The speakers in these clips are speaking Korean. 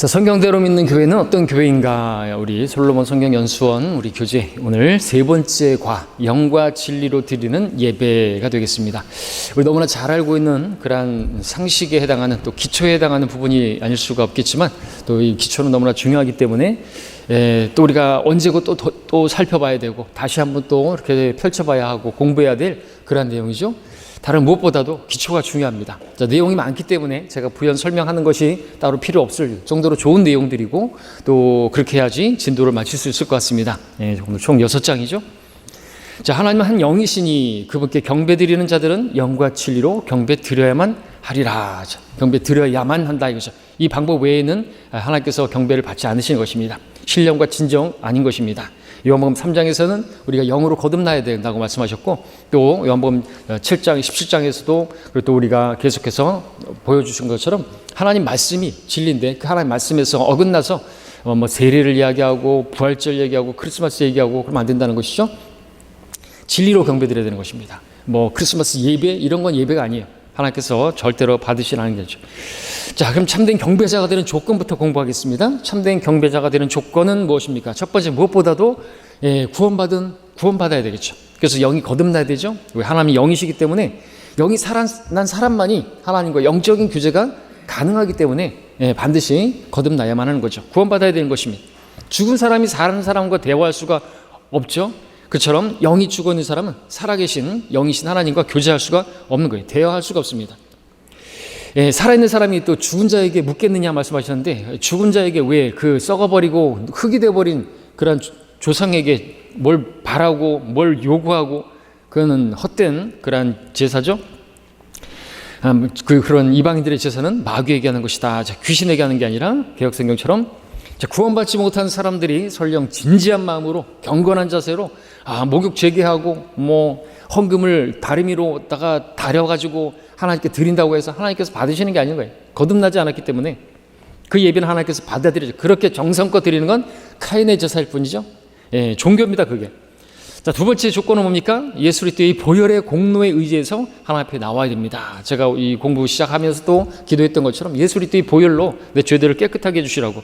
자, 성경대로 믿는 교회는 어떤 교회인가? 우리 솔로몬 성경연수원 우리 교재 오늘 세 번째 과 영과 진리로 드리는 예배가 되겠습니다. 우리 너무나 잘 알고 있는 그러한 상식에 해당하는 또 기초에 해당하는 부분이 아닐 수가 없겠지만 또 이 기초는 너무나 중요하기 때문에 또 우리가 언제고 또 살펴봐야 되고 다시 한번 또 이렇게 펼쳐봐야 하고 공부해야 될 그러한 내용이죠. 다른 무엇보다도 기초가 중요합니다. 자, 내용이 많기 때문에 제가 부연 설명하는 것이 따로 필요 없을 정도로 좋은 내용들이고 또 그렇게 해야지 진도를 맞출 수 있을 것 같습니다. 오늘 총 6장이죠. 자, 하나님은 한 영이시니 그분께 경배드리는 자들은 영과 진리로 경배드려야만 하리라. 자, 경배드려야만 한다 이거죠. 이 방법 외에는 하나님께서 경배를 받지 않으시는 것입니다. 신령과 진정 아닌 것입니다. 요한복음 3장에서는 우리가 영으로 거듭나야 된다고 말씀하셨고 또 요한복음 7장, 17장에서도 그리고 또 우리가 계속해서 보여주신 것처럼 하나님 말씀이 진리인데 그 하나님 말씀에서 어긋나서 세례를 이야기하고 부활절 얘기하고 크리스마스 얘기하고 그러면 안 된다는 것이죠. 진리로 경배드려야 되는 것입니다. 크리스마스 예배 이런 건 예배가 아니에요. 하나님께서 절대로 받으시라는 거죠. 자, 그럼 참된 경배자가 되는 조건부터 공부하겠습니다. 참된 경배자가 되는 조건은 무엇입니까? 첫 번째 무엇보다도 구원받아야 되겠죠. 그래서 영이 거듭나야 되죠. 왜? 하나님이 영이시기 때문에 영이 살아난 사람만이 하나님과 영적인 교제가 가능하기 때문에 반드시 거듭나야만 하는 거죠. 구원받아야 되는 것입니다. 죽은 사람이 사는 사람과 대화할 수가 없죠. 그처럼 영이 죽어 있는 사람은 살아계신 영이신 하나님과 교제할 수가 없는 거예요. 대화할 수가 없습니다. 살아있는 사람이 또 죽은 자에게 묻겠느냐 말씀하셨는데 죽은 자에게 왜 그 썩어버리고 흙이 돼버린 그런 조상에게 뭘 바라고 뭘 요구하고 그거는 헛된 그런 제사죠. 그런 이방인들의 제사는 마귀에게 하는 것이다. 귀신에게 하는 게 아니라 개혁성경처럼 구원받지 못한 사람들이 설령 진지한 마음으로 경건한 자세로 목욕 재개하고 헌금을 다리미로다가 다려가지고 하나님께 드린다고 해서 하나님께서 받으시는 게 아닌 거예요. 거듭나지 않았기 때문에 그 예배는 하나님께서 받아들이죠. 그렇게 정성껏 드리는 건 카인의 제사일 뿐이죠. 종교입니다, 그게. 자, 두 번째 조건은 뭡니까? 예수 그리스도의 보혈의 공로에 의지해서 하나님 앞에 나와야 됩니다. 제가 이 공부 시작하면서도 기도했던 것처럼 예수 그리스도의 보혈로 내 죄들을 깨끗하게 해주시라고.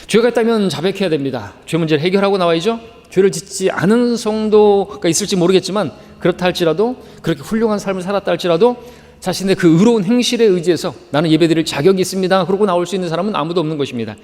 죄가 있다면 자백해야 됩니다. 죄 문제를 해결하고 나와야죠. 죄를 짓지 않은 성도가 있을지 모르겠지만 그렇다 할지라도 그렇게 훌륭한 삶을 살았다 할지라도 자신의 그 의로운 행실에 의지해서 나는 예배드릴 자격이 있습니다. 그러고 나올 수 있는 사람은 아무도 없는 것입니다.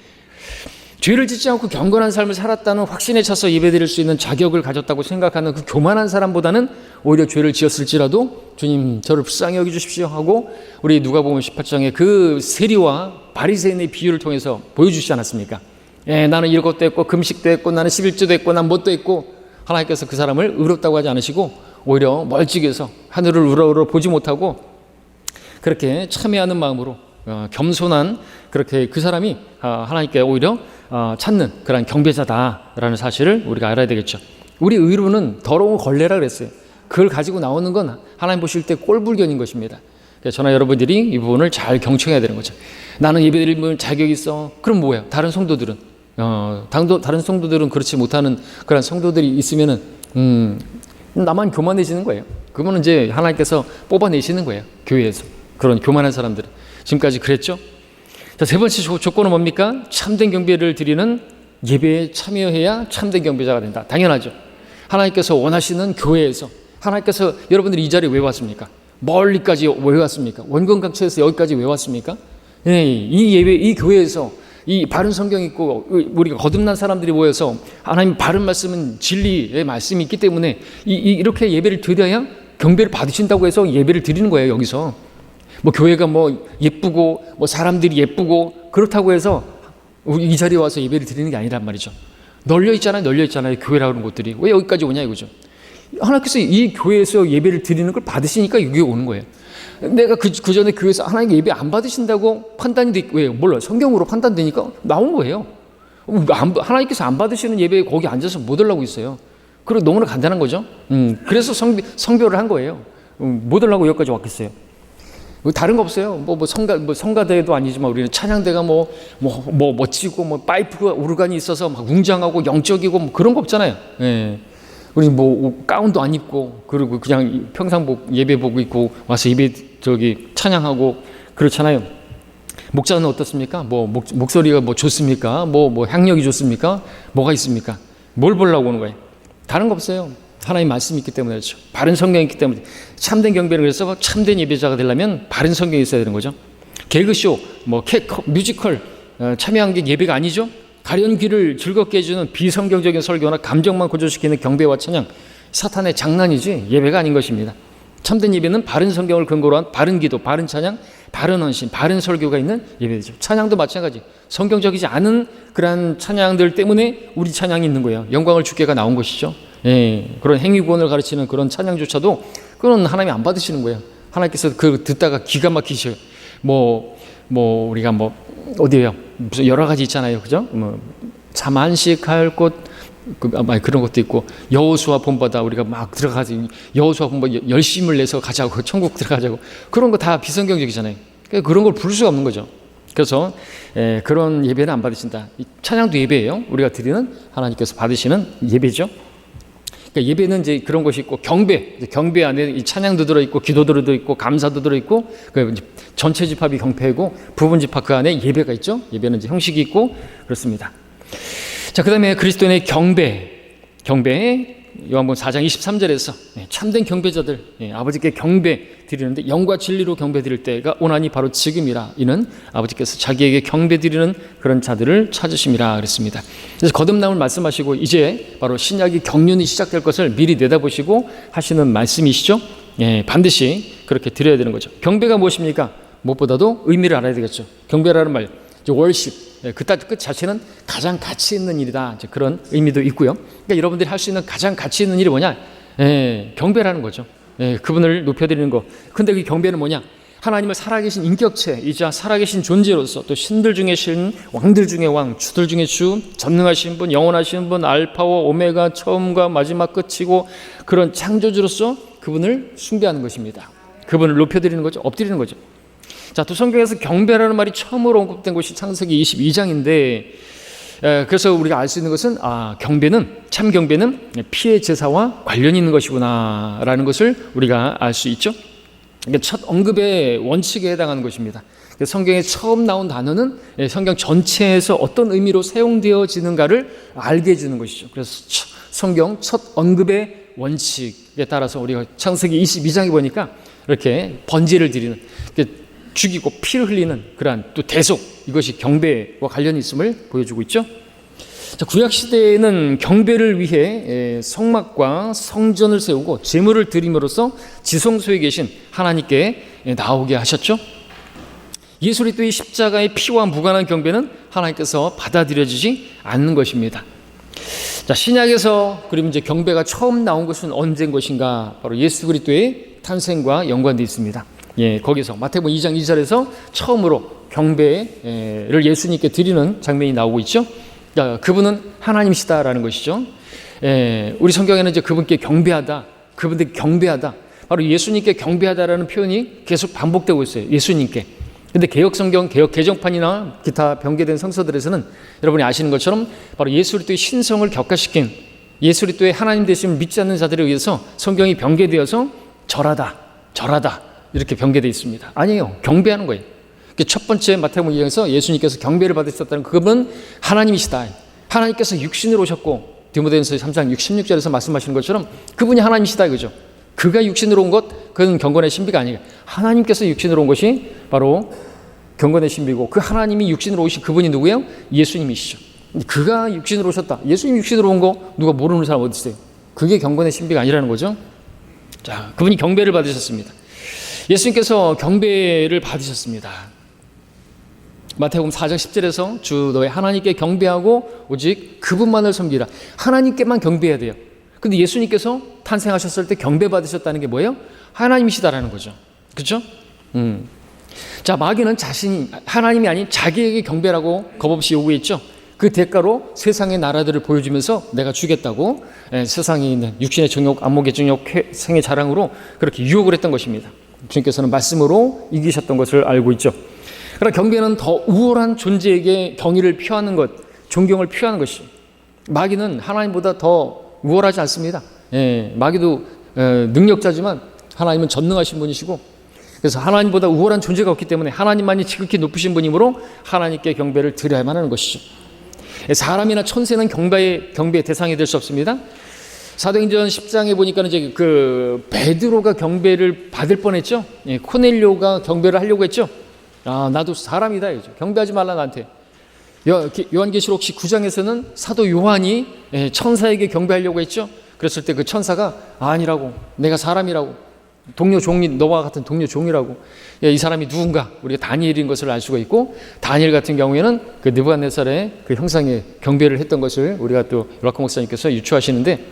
죄를 짓지 않고 경건한 삶을 살았다는 확신에 차서 예배드릴 수 있는 자격을 가졌다고 생각하는 그 교만한 사람보다는 오히려 죄를 지었을지라도 주님 저를 불쌍히 여겨주십시오 하고 우리 누가복음 18장의 그 세리와 바리새인의 비유를 통해서 보여주시지 않았습니까? 나는 이것도 했고 금식도 했고 나는 11조도 했고 난 뭣도 했고 하나님께서 그 사람을 의롭다고 하지 않으시고 오히려 멀찍이서 하늘을 우러러 보지 못하고 그렇게 참회하는 마음으로 겸손한 그렇게 그 사람이 하나님께 오히려 찾는 그런 경배자다라는 사실을 우리가 알아야 되겠죠. 우리 의로는 더러운 걸레라 그랬어요. 그걸 가지고 나오는 건 하나님 보실 때 꼴불견인 것입니다. 그래서 저나 여러분들이 이 부분을 잘 경청해야 되는 거죠. 나는 예배드릴 자격이 있어. 그럼 뭐예요? 다른 성도들은 다른 성도들은 그렇지 못하는 그런 성도들이 있으면은 나만 교만해지는 거예요. 그거는 이제 하나님께서 뽑아내시는 거예요. 교회에서 그런 교만한 사람들은 지금까지 그랬죠. 자, 세 번째 조건은 뭡니까? 참된 경배를 드리는 예배에 참여해야 참된 경배자가 된다. 당연하죠. 하나님께서 원하시는 교회에서 하나님께서 여러분들이 이 자리에 왜 왔습니까? 멀리까지 왜 왔습니까? 원근각처에서 여기까지 왜 왔습니까? 이 예배, 이 교회에서 이 바른 성경 있고 우리가 거듭난 사람들이 모여서 하나님 바른 말씀은 진리의 말씀이 있기 때문에 이렇게 예배를 드려야 경배를 받으신다고 해서 예배를 드리는 거예요. 여기서 교회가 예쁘고 사람들이 예쁘고 그렇다고 해서 이 자리에 와서 예배를 드리는 게 아니란 말이죠. 널려 있잖아요. 교회라는 곳들이 왜 여기까지 오냐 이거죠. 하나님께서 이 교회에서 예배를 드리는 걸 받으시니까 여기 오는 거예요. 내가 그 전에 교회에서 하나님 예배 안 받으신다고 판단이 왜 몰라요. 성경으로 판단되니까 나온 거예요. 하나님께서 안 받으시는 예배에 거기 앉아서 못 오려고 있어요. 그리고 너무나 간단한 거죠. 그래서 성별을 한 거예요. 못 오려고 여기까지 왔겠어요. 다른 거 없어요. 성가대도 아니지만 우리는 찬양대가 멋지고 파이프 오르간이 있어서 막 웅장하고 영적이고 그런 거 없잖아요. 우리 가운도 안 입고 그리고 그냥 평상복 예배복 입고 와서 찬양하고 그렇잖아요. 목자는 어떻습니까? 뭐 목소리가 뭐 좋습니까? 뭐 향력이 좋습니까? 뭐가 있습니까? 뭘 보려고 오는 거예요? 다른 거 없어요. 하나님 말씀이 있기 때문에 그렇죠. 바른 성경이 있기 때문에. 참된 경배를 위해서 참된 예배자가 되려면 바른 성경이 있어야 되는 거죠. 개그쇼, 뮤지컬 참여한 게 예배가 아니죠. 가련 귀를 즐겁게 해주는 비성경적인 설교나 감정만 고조시키는 경배와 찬양, 사탄의 장난이지 예배가 아닌 것입니다. 참된 예배는 바른 성경을 근거로 한 바른 기도, 바른 찬양, 바른 헌신, 바른 설교가 있는 예배죠. 찬양도 마찬가지. 성경적이지 않은 그러한 찬양들 때문에 우리 찬양이 있는 거예요. 영광을 주께가 나온 것이죠. 예, 그런 행위구원을 가르치는 그런 찬양조차도 그건 하나님이 안 받으시는 거예요. 하나님께서 그 듣다가 기가 막히셔요. 우리가 어디에요? 무슨 여러 가지 있잖아요, 그죠? 잠 안식할 곳, 그런 것도 있고, 여호수아 본받아 우리가 막 들어가서 여호수아 본받아 열심을 내서 가자고, 천국 들어가자고, 그런 거 다 비성경적이잖아요. 그런 걸 부를 수가 없는 거죠. 그래서 그런 예배는 안 받으신다. 찬양도 예배예요. 우리가 드리는 하나님께서 받으시는 예배죠. 그러니까 예배는 이제 그런 것이 있고, 경배 안에 이 찬양도 들어있고, 기도도 들어있고, 감사도 들어있고, 전체 집합이 경배고, 부분 집합 그 안에 예배가 있죠. 예배는 이제 형식이 있고, 그렇습니다. 자, 그 다음에 그리스도인의 경배, 요한복음 4장 23절에서 참된 경배자들, 아버지께 경배 드리는데 영과 진리로 경배 드릴 때가 오나니 바로 지금이라. 이는 아버지께서 자기에게 경배 드리는 그런 자들을 찾으심이라 그랬습니다. 그래서 거듭남을 말씀하시고 이제 바로 신약이 경륜이 시작될 것을 미리 내다보시고 하시는 말씀이시죠. 반드시 그렇게 드려야 되는 거죠. 경배가 무엇입니까? 무엇보다도 의미를 알아야 되겠죠. 경배라는 말, 월십, 그 자체는 가장 가치 있는 일이다. 이제 그런 의미도 있고요. 그러니까 여러분들이 할 수 있는 가장 가치 있는 일이 뭐냐? 경배라는 거죠. 그분을 높여드리는 거. 근데 그 경배는 뭐냐? 하나님을 살아계신 인격체이자 살아계신 존재로서 또 신들 중에 신, 왕들 중에 왕, 주들 중에 주, 전능하신 분, 영원하신 분, 알파와 오메가, 처음과 마지막 끝이고 그런 창조주로서 그분을 숭배하는 것입니다. 그분을 높여드리는 거죠. 엎드리는 거죠. 자, 또 성경에서 경배라는 말이 처음으로 언급된 것이 창세기 22장인데 그래서 우리가 알 수 있는 것은 참 경배는 피의 제사와 관련이 있는 것이구나 라는 것을 우리가 알 수 있죠. 첫 언급의 원칙에 해당하는 것입니다. 성경에 처음 나온 단어는 성경 전체에서 어떤 의미로 사용되어지는가를 알게 해주는 것이죠. 그래서 성경 첫 언급의 원칙에 따라서 우리가 창세기 22장에 보니까 이렇게 번제를 드리는, 죽이고 피를 흘리는 그러한 또 대속, 이것이 경배와 관련이 있음을 보여주고 있죠. 자, 구약시대에는 경배를 위해 성막과 성전을 세우고 제물을 드림으로써 지성소에 계신 하나님께 나오게 하셨죠. 예수 그리스도의 십자가의 피와 무관한 경배는 하나님께서 받아들여지지 않는 것입니다. 자, 신약에서 그럼 이제 경배가 처음 나온 것은 언제인 것인가? 바로 예수 그리스도의 탄생과 연관되어 있습니다. 거기서 마태복음 2장 2절에서 처음으로 경배를 예수님께 드리는 장면이 나오고 있죠. 그분은 하나님이시다라는 것이죠. 우리 성경에는 이제 그분께 경배하다, 그분께 경배하다, 바로 예수님께 경배하다라는 표현이 계속 반복되고 있어요. 예수님께. 근데 개혁성경, 개정판이나 기타 변개된 성서들에서는 여러분이 아시는 것처럼 바로 예수 그리스도의 신성을 격화시킨 예수 그리스도의 하나님 되심을 믿지 않는 자들에 의해서 성경이 변개되어서 절하다 이렇게 변개되어 있습니다. 아니에요. 경배하는 거예요. 첫 번째 마태복음 2장에서 예수님께서 경배를 받으셨다는 그분은 하나님이시다. 하나님께서 육신으로 오셨고 디모데전서 3장 16절에서 말씀하시는 것처럼 그분이 하나님이시다 이거죠. 그가 육신으로 온 것, 그건 경건의 신비가 아니에요. 하나님께서 육신으로 온 것이 바로 경건의 신비고, 그 하나님이 육신으로 오신 그분이 누구예요? 예수님이시죠. 그가 육신으로 오셨다. 예수님 육신으로 온 거 누가 모르는 사람 어디 있어요? 그게 경건의 신비가 아니라는 거죠. 자, 그분이 경배를 받으셨습니다. 예수님께서 경배를 받으셨습니다. 마태복음 4장 10절에서 주 너의 하나님께 경배하고 오직 그분만을 섬기라. 하나님께만 경배해야 돼요. 근데 예수님께서 탄생하셨을 때 경배받으셨다는 게 뭐예요? 하나님이시다라는 거죠. 그렇죠? 자, 마귀는 자신이 하나님이 아닌 자기에게 경배라고 겁없이 요구했죠. 그 대가로 세상의 나라들을 보여주면서 내가 주겠다고 세상에 있는 육신의 정욕, 안목의 정욕, 생의 자랑으로 그렇게 유혹을 했던 것입니다. 주님께서는 말씀으로 이기셨던 것을 알고 있죠. 그러나 경배는 더 우월한 존재에게 경의를 표하는 것, 존경을 표하는 것이, 마귀는 하나님보다 더 우월하지 않습니다. 마귀도 능력자지만 하나님은 전능하신 분이시고, 그래서 하나님보다 우월한 존재가 없기 때문에 하나님만이 지극히 높으신 분이므로 하나님께 경배를 드려야만 하는 것이죠. 사람이나 천사는 경배의 대상이 될 수 없습니다. 사도행전 10장에 보니까 이제 그 베드로가 경배를 받을 뻔했죠. 코넬료가 경배를 하려고 했죠. 나도 사람이다. 경배하지 말라 나한테. 요한계시록 9장에서는 사도 요한이 천사에게 경배하려고 했죠. 그랬을 때 그 천사가 아니라고, 내가 사람이라고, 동료 종이, 너와 같은 동료 종이라고. 이 사람이 누군가, 우리가 다니엘인 것을 알 수가 있고, 다니엘 같은 경우에는 그 느부갓네살의 그 형상에 경배를 했던 것을 우리가 또 락커 목사님께서 유추하시는데,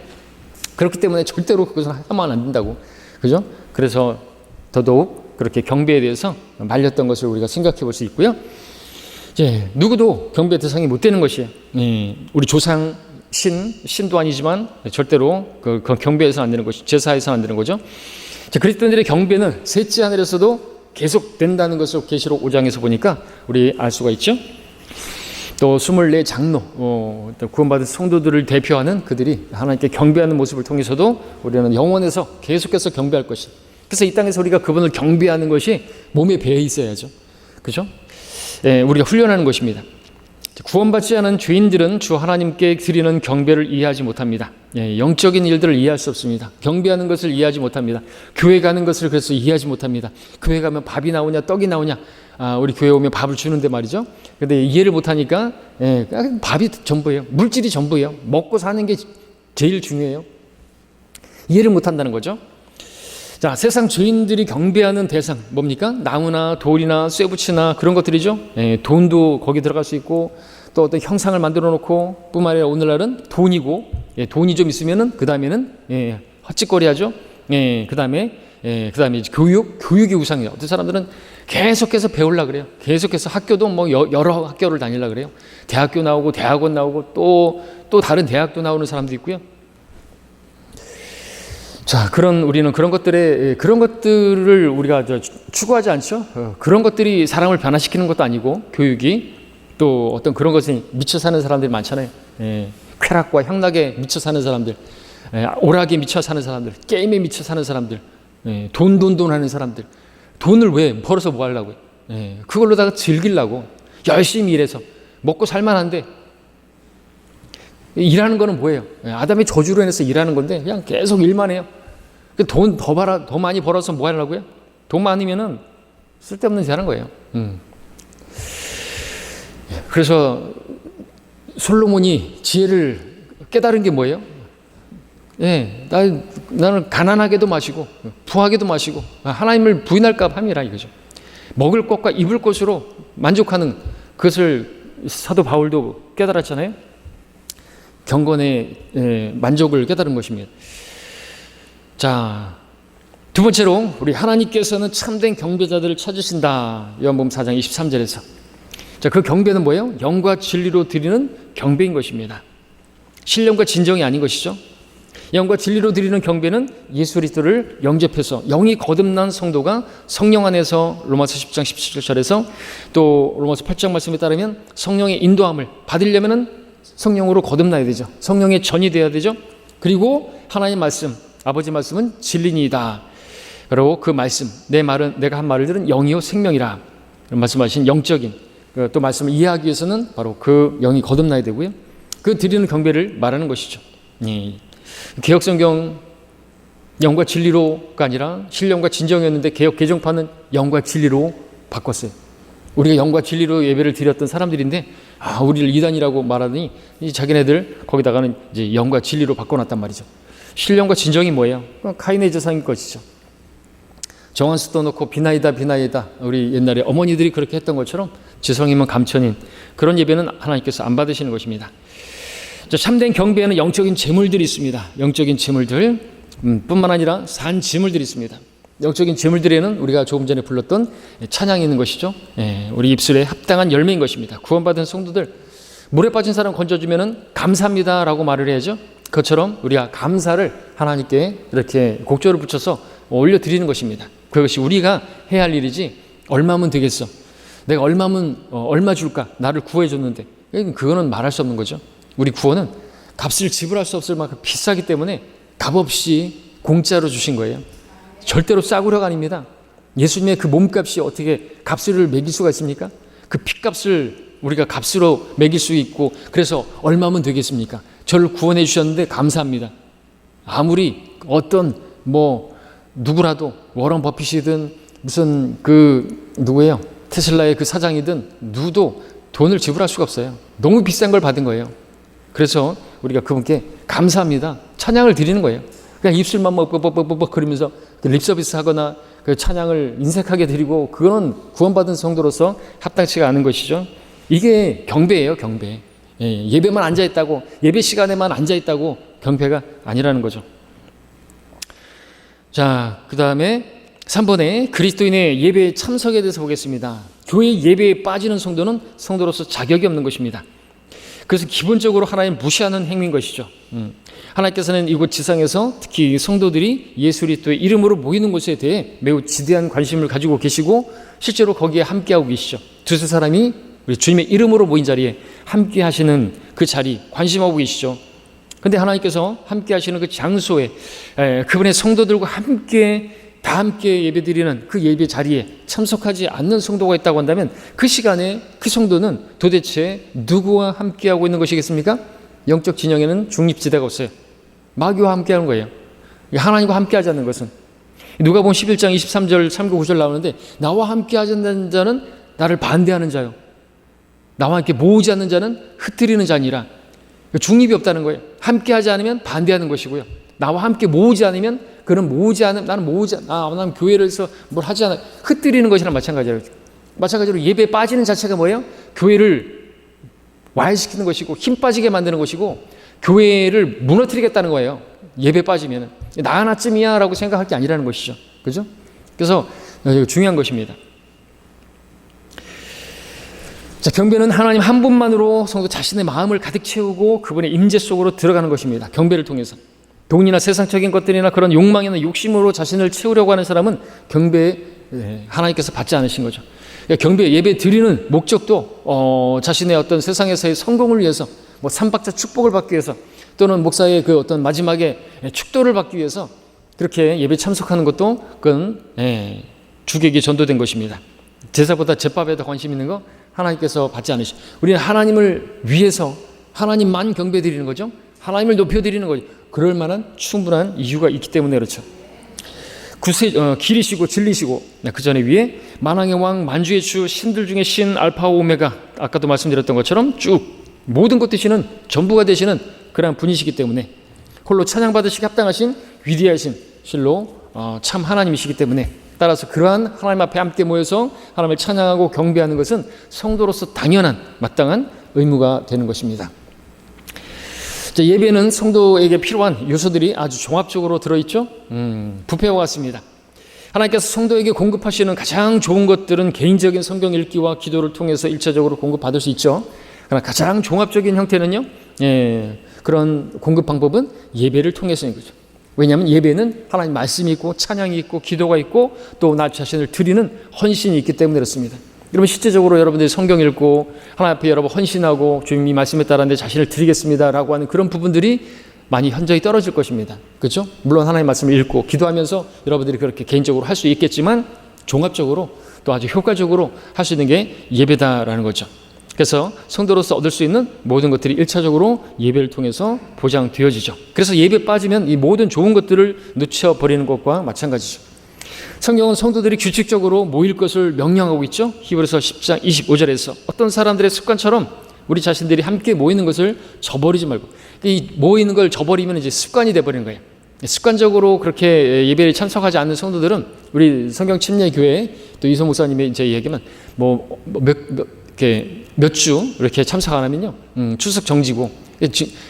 그렇기 때문에 절대로 그것을 하면 안 된다고, 그죠? 그래서 더더욱 그렇게 경배에 대해서 말렸던 것을 우리가 생각해 볼 수 있고요. 이제 누구도 경배 대상이 못 되는 것이에요. 우리 조상 신도 아니지만 절대로 그 경배해서 안 되는 것이, 제사해서 안 되는 거죠. 그리스도인들의 경배는 셋째 하늘에서도 계속 된다는 것을 계시록 5장에서 보니까 우리 알 수가 있죠. 또 24 장로, 또 구원받은 성도들을 대표하는 그들이 하나님께 경배하는 모습을 통해서도 우리는 영원에서 계속해서 경배할 것이. 그래서 이 땅에서 우리가 그분을 경배하는 것이 몸에 배어 있어야죠. 그죠? 우리가 훈련하는 것입니다. 구원받지 않은 죄인들은 주 하나님께 드리는 경배를 이해하지 못합니다. 영적인 일들을 이해할 수 없습니다. 경배하는 것을 이해하지 못합니다. 교회 가는 것을 그래서 이해하지 못합니다. 교회 가면 밥이 나오냐 떡이 나오냐, 우리 교회 오면 밥을 주는데 말이죠. 근데 이해를 못하니까 밥이 전부예요. 물질이 전부예요. 먹고 사는 게 제일 중요해요. 이해를 못한다는 거죠. 자, 세상 죄인들이 경배하는 대상 뭡니까? 나무나 돌이나 쇠붙이나 그런 것들이죠. 돈도 거기 들어갈 수 있고, 또 어떤 형상을 만들어 놓고, 뿐만 아니라 오늘날은 돈이고, 돈이 좀 있으면은 그 다음에는 헛짓거리 하죠. 그 다음에 교육이 우상이에요. 어떤 사람들은 계속해서 배우려고 그래요. 계속해서 학교도 뭐 여러 학교를 다니려고 그래요. 대학교 나오고 대학원 나오고 또 다른 대학도 나오는 사람도 있고요. 자, 우리는 그런 것들을 우리가 추구하지 않죠. 그런 것들이 사람을 변화시키는 것도 아니고, 교육이 또 어떤 그런 것에 미쳐 사는 사람들이 많잖아요. 쾌락과 향락에 미쳐 사는 사람들, 오락에 미쳐 사는 사람들, 게임에 미쳐 사는 사람들, 돈 하는 사람들. 돈을 왜 벌어서 뭐 하려고요? 그걸로다가 즐기려고 열심히 일해서 먹고 살만한데, 일하는 거는 뭐예요? 아담의 저주로 인해서 일하는 건데 그냥 계속 일만 해요. 돈 더 많이 벌어서 뭐 하려고요? 돈 많으면은 쓸데없는 짓 하는 거예요. 그래서 솔로몬이 지혜를 깨달은 게 뭐예요? 나는 가난하게도 마시고 부하게도 마시고 하나님을 부인할까 함이라 이거죠. 먹을 것과 입을 것으로 만족하는 그것을 사도 바울도 깨달았잖아요. 경건의 만족을 깨달은 것입니다. 자, 두 번째로 우리 하나님께서는 참된 경배자들을 찾으신다. 요한복음 4장 23절에서. 자, 그 경배는 뭐예요? 영과 진리로 드리는 경배인 것입니다. 신령과 진정이 아닌 것이죠. 영과 진리로 드리는 경배는 예수 그리스도를 영접해서 영이 거듭난 성도가 성령 안에서 로마서 10장 17절에서 또 로마서 8장 말씀에 따르면 성령의 인도함을 받으려면은 성령으로 거듭나야 되죠. 성령의 전이 되어야 되죠. 그리고 하나님 말씀, 아버지 말씀은 진리니이다. 그리고 그 말씀, 내가 한 말을 들은 영이요 생명이라 말씀하신 영적인 또 말씀을 이해하기 위해서는 바로 그 영이 거듭나야 되고요. 그 드리는 경배를 말하는 것이죠. 개혁성경 영과 진리로가 아니라 신령과 진정이었는데 개혁 개정판은 영과 진리로 바꿨어요. 우리가 영과 진리로 예배를 드렸던 사람들인데 우리를 이단이라고 말하더니 자기네들 거기다가는 이제 영과 진리로 바꿔놨단 말이죠. 신령과 진정이 뭐예요? 카인의 제사인 것이죠. 정한수 떠놓고 비나이다 우리 옛날에 어머니들이 그렇게 했던 것처럼 지성이면 감천인 그런 예배는 하나님께서 안 받으시는 것입니다. 참된 경배에는 영적인 제물들이 있습니다. 영적인 제물들 뿐만 아니라 산 제물들이 있습니다. 영적인 제물들에는 우리가 조금 전에 불렀던 찬양이 있는 것이죠. 우리 입술에 합당한 열매인 것입니다. 구원받은 성도들 물에 빠진 사람 건져주면 감사합니다라고 말을 해야죠. 그것처럼 우리가 감사를 하나님께 이렇게 곡조를 붙여서 올려드리는 것입니다. 그것이 우리가 해야 할 일이지 얼마면 되겠어. 내가 얼마 줄까? 나를 구해줬는데 그거는 말할 수 없는 거죠. 우리 구원은 값을 지불할 수 없을 만큼 비싸기 때문에 값없이 공짜로 주신 거예요. 절대로 싸구려가 아닙니다. 예수님의 그 몸값이 어떻게 값을 매길 수가 있습니까? 그 피값을 우리가 값으로 매길 수 있고, 그래서 얼마면 되겠습니까? 저를 구원해 주셨는데 감사합니다. 아무리 어떤 누구라도 워런 버핏이든 무슨 누구예요? 테슬라의 그 사장이든 누구도 돈을 지불할 수가 없어요. 너무 비싼 걸 받은 거예요. 그래서 우리가 그분께 감사합니다, 찬양을 드리는 거예요. 그냥 입술만 뻑뻑뻑뻑 그러면서 립서비스 하거나 그 찬양을 인색하게 드리고, 그거는 구원받은 성도로서 합당치가 않은 것이죠. 이게 경배예요, 경배. 예배만 앉아있다고, 예배 시간에만 앉아있다고 경배가 아니라는 거죠. 자, 그 다음에 3번에 그리스도인의 예배에 참석에 대해서 보겠습니다. 교회 예배에 빠지는 성도는 성도로서 자격이 없는 것입니다. 그래서 기본적으로 하나님 무시하는 행위인 것이죠. 하나님께서는 이곳 지상에서 특히 성도들이 예수 그리스도의 이름으로 모이는 곳에 대해 매우 지대한 관심을 가지고 계시고, 실제로 거기에 함께하고 계시죠. 두세 사람이 우리 주님의 이름으로 모인 자리에 함께 하시는 그 자리 관심하고 계시죠. 그런데 하나님께서 함께 하시는 그 장소에 그분의 성도들과 다 함께 예배드리는 그 예배 자리에 참석하지 않는 성도가 있다고 한다면, 그 시간에 그 성도는 도대체 누구와 함께하고 있는 것이겠습니까? 영적 진영에는 중립지대가 없어요. 마귀와 함께하는 거예요. 하나님과 함께하지 않는 것은, 누가복음 11장 23절 3구 9절 나오는데, 나와 함께하지 않는 자는 나를 반대하는 자요, 나와 함께 모으지 않는 자는 흩뜨리는 자니라. 중립이 없다는 거예요. 함께하지 않으면 반대하는 것이고요, 나와 함께 모으지 않으면, 그는 모으지 않으면 나는 교회를 해서 뭘 하지 않아, 흩뜨리는 것이랑 마찬가지로 예배에 빠지는 자체가 뭐예요? 교회를 와해시키는 것이고 힘 빠지게 만드는 것이고, 교회를 무너뜨리겠다는 거예요. 예배 빠지면 나 하나쯤이야 라고 생각할 게 아니라는 것이죠. 그죠? 그래서 중요한 것입니다. 자, 경배는 하나님 한 분만으로 성도 자신의 마음을 가득 채우고 그분의 임재 속으로 들어가는 것입니다. 경배를 통해서 돈이나 세상적인 것들이나 그런 욕망이나 욕심으로 자신을 채우려고 하는 사람은 경배에 하나님께서 받지 않으신 거죠. 그러니까 경배 예배 드리는 목적도 자신의 어떤 세상에서의 성공을 위해서, 삼박자 축복을 받기 위해서, 또는 목사의 그 어떤 마지막에 축도를 받기 위해서 그렇게 예배 참석하는 것도 그건 주객이 전도된 것입니다. 제사보다 제밥에 더 관심 있는 거 하나님께서 받지 않으시. 우리는 하나님을 위해서 하나님만 경배 드리는 거죠. 하나님을 높여드리는 거죠. 그럴 만한 충분한 이유가 있기 때문에 그렇죠. 길이시고 진리시고, 그 전에 위에 만왕의 왕 만주의 주 신들 중에 신 알파 오메가, 아까도 말씀드렸던 것처럼 쭉 모든 것 되시는, 전부가 되시는 그러한 분이시기 때문에 홀로 찬양받으시기 합당하신 위대하신 실로 참 하나님이시기 때문에, 따라서 그러한 하나님 앞에 함께 모여서 하나님을 찬양하고 경배하는 것은 성도로서 당연한 마땅한 의무가 되는 것입니다. 자, 예배는 성도에게 필요한 요소들이 아주 종합적으로 들어있죠. 부패와 같습니다. 하나님께서 성도에게 공급하시는 가장 좋은 것들은 개인적인 성경 읽기와 기도를 통해서 일차적으로 공급받을 수 있죠. 그러나 가장 종합적인 형태는요, 그런 공급 방법은 예배를 통해서인 거죠. 왜냐하면 예배는 하나님 말씀이 있고 찬양이 있고 기도가 있고 또 나 자신을 드리는 헌신이 있기 때문에 그렇습니다. 여러분, 실제적으로 여러분들이 성경 읽고 하나님 앞에 여러분 헌신하고 주님이 말씀에 따라 내 자신을 드리겠습니다 라고 하는 그런 부분들이 많이 현저히 떨어질 것입니다. 그렇죠? 물론 하나님의 말씀을 읽고 기도하면서 여러분들이 그렇게 개인적으로 할 수 있겠지만, 종합적으로 또 아주 효과적으로 할 수 있는 게 예배다라는 거죠. 그래서 성도로서 얻을 수 있는 모든 것들이 1차적으로 예배를 통해서 보장되어지죠. 그래서 예배 빠지면 이 모든 좋은 것들을 놓쳐버리는 것과 마찬가지죠. 성경은 성도들이 규칙적으로 모일 것을 명령하고 있죠. 히브리서 10장 25절에서 어떤 사람들의 습관처럼 우리 자신들이 함께 모이는 것을 저버리지 말고, 이 모이는 걸 저버리면 이제 습관이 돼버리는 거예요. 습관적으로 그렇게 예배에 참석하지 않는 성도들은 우리 성경 침례교회 또 이소 목사님의 이제 얘기면 몇 주 이렇게 참석 안 하면요, 출석 정지고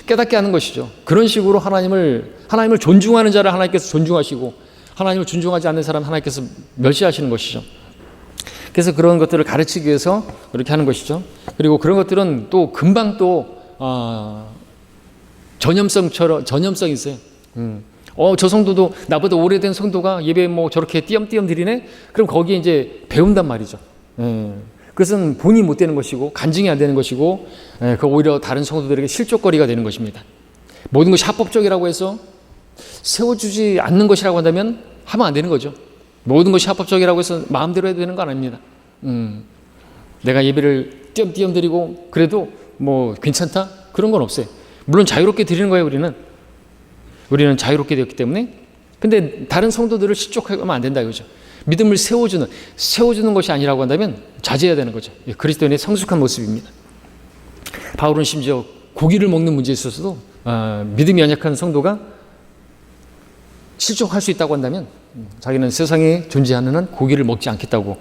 깨닫게 하는 것이죠. 그런 식으로 하나님을 존중하는 자를 하나님께서 존중하시고, 하나님을 존중하지 않는 사람 하나님께서 멸시하시는 것이죠. 그래서 그런 것들을 가르치기 위해서 그렇게 하는 것이죠. 그리고 그런 것들은 또 금방 또 전염성이 있어요. 저 성도도 나보다 오래된 성도가 예배 저렇게 띄엄띄엄 드리네? 그럼 거기에 이제 배운단 말이죠. 그것은 본이 못 되는 것이고 간증이 안 되는 것이고, 그 오히려 다른 성도들에게 실족거리가 되는 것입니다. 모든 것이 합법적이라고 해서 세워주지 않는 것이라고 한다면 하면 안 되는 거죠. 모든 것이 합법적이라고 해서 마음대로 해도 되는 거 아닙니다. 내가 예배를 띄엄띄엄 드리고 그래도 뭐 괜찮다? 그런 건 없어요. 물론 자유롭게 드리는 거예요. 우리는 자유롭게 되었기 때문에. 근데 다른 성도들을 실족하면 안 된다 이거죠. 믿음을 세워주는 것이 아니라고 한다면 자제해야 되는 거죠. 그리스도인의 성숙한 모습입니다. 바울은 심지어 고기를 먹는 문제에 있어서도 믿음이 연약한 성도가 실족할 수 있다고 한다면 자기는 세상에 존재하는 한 고기를 먹지 않겠다고.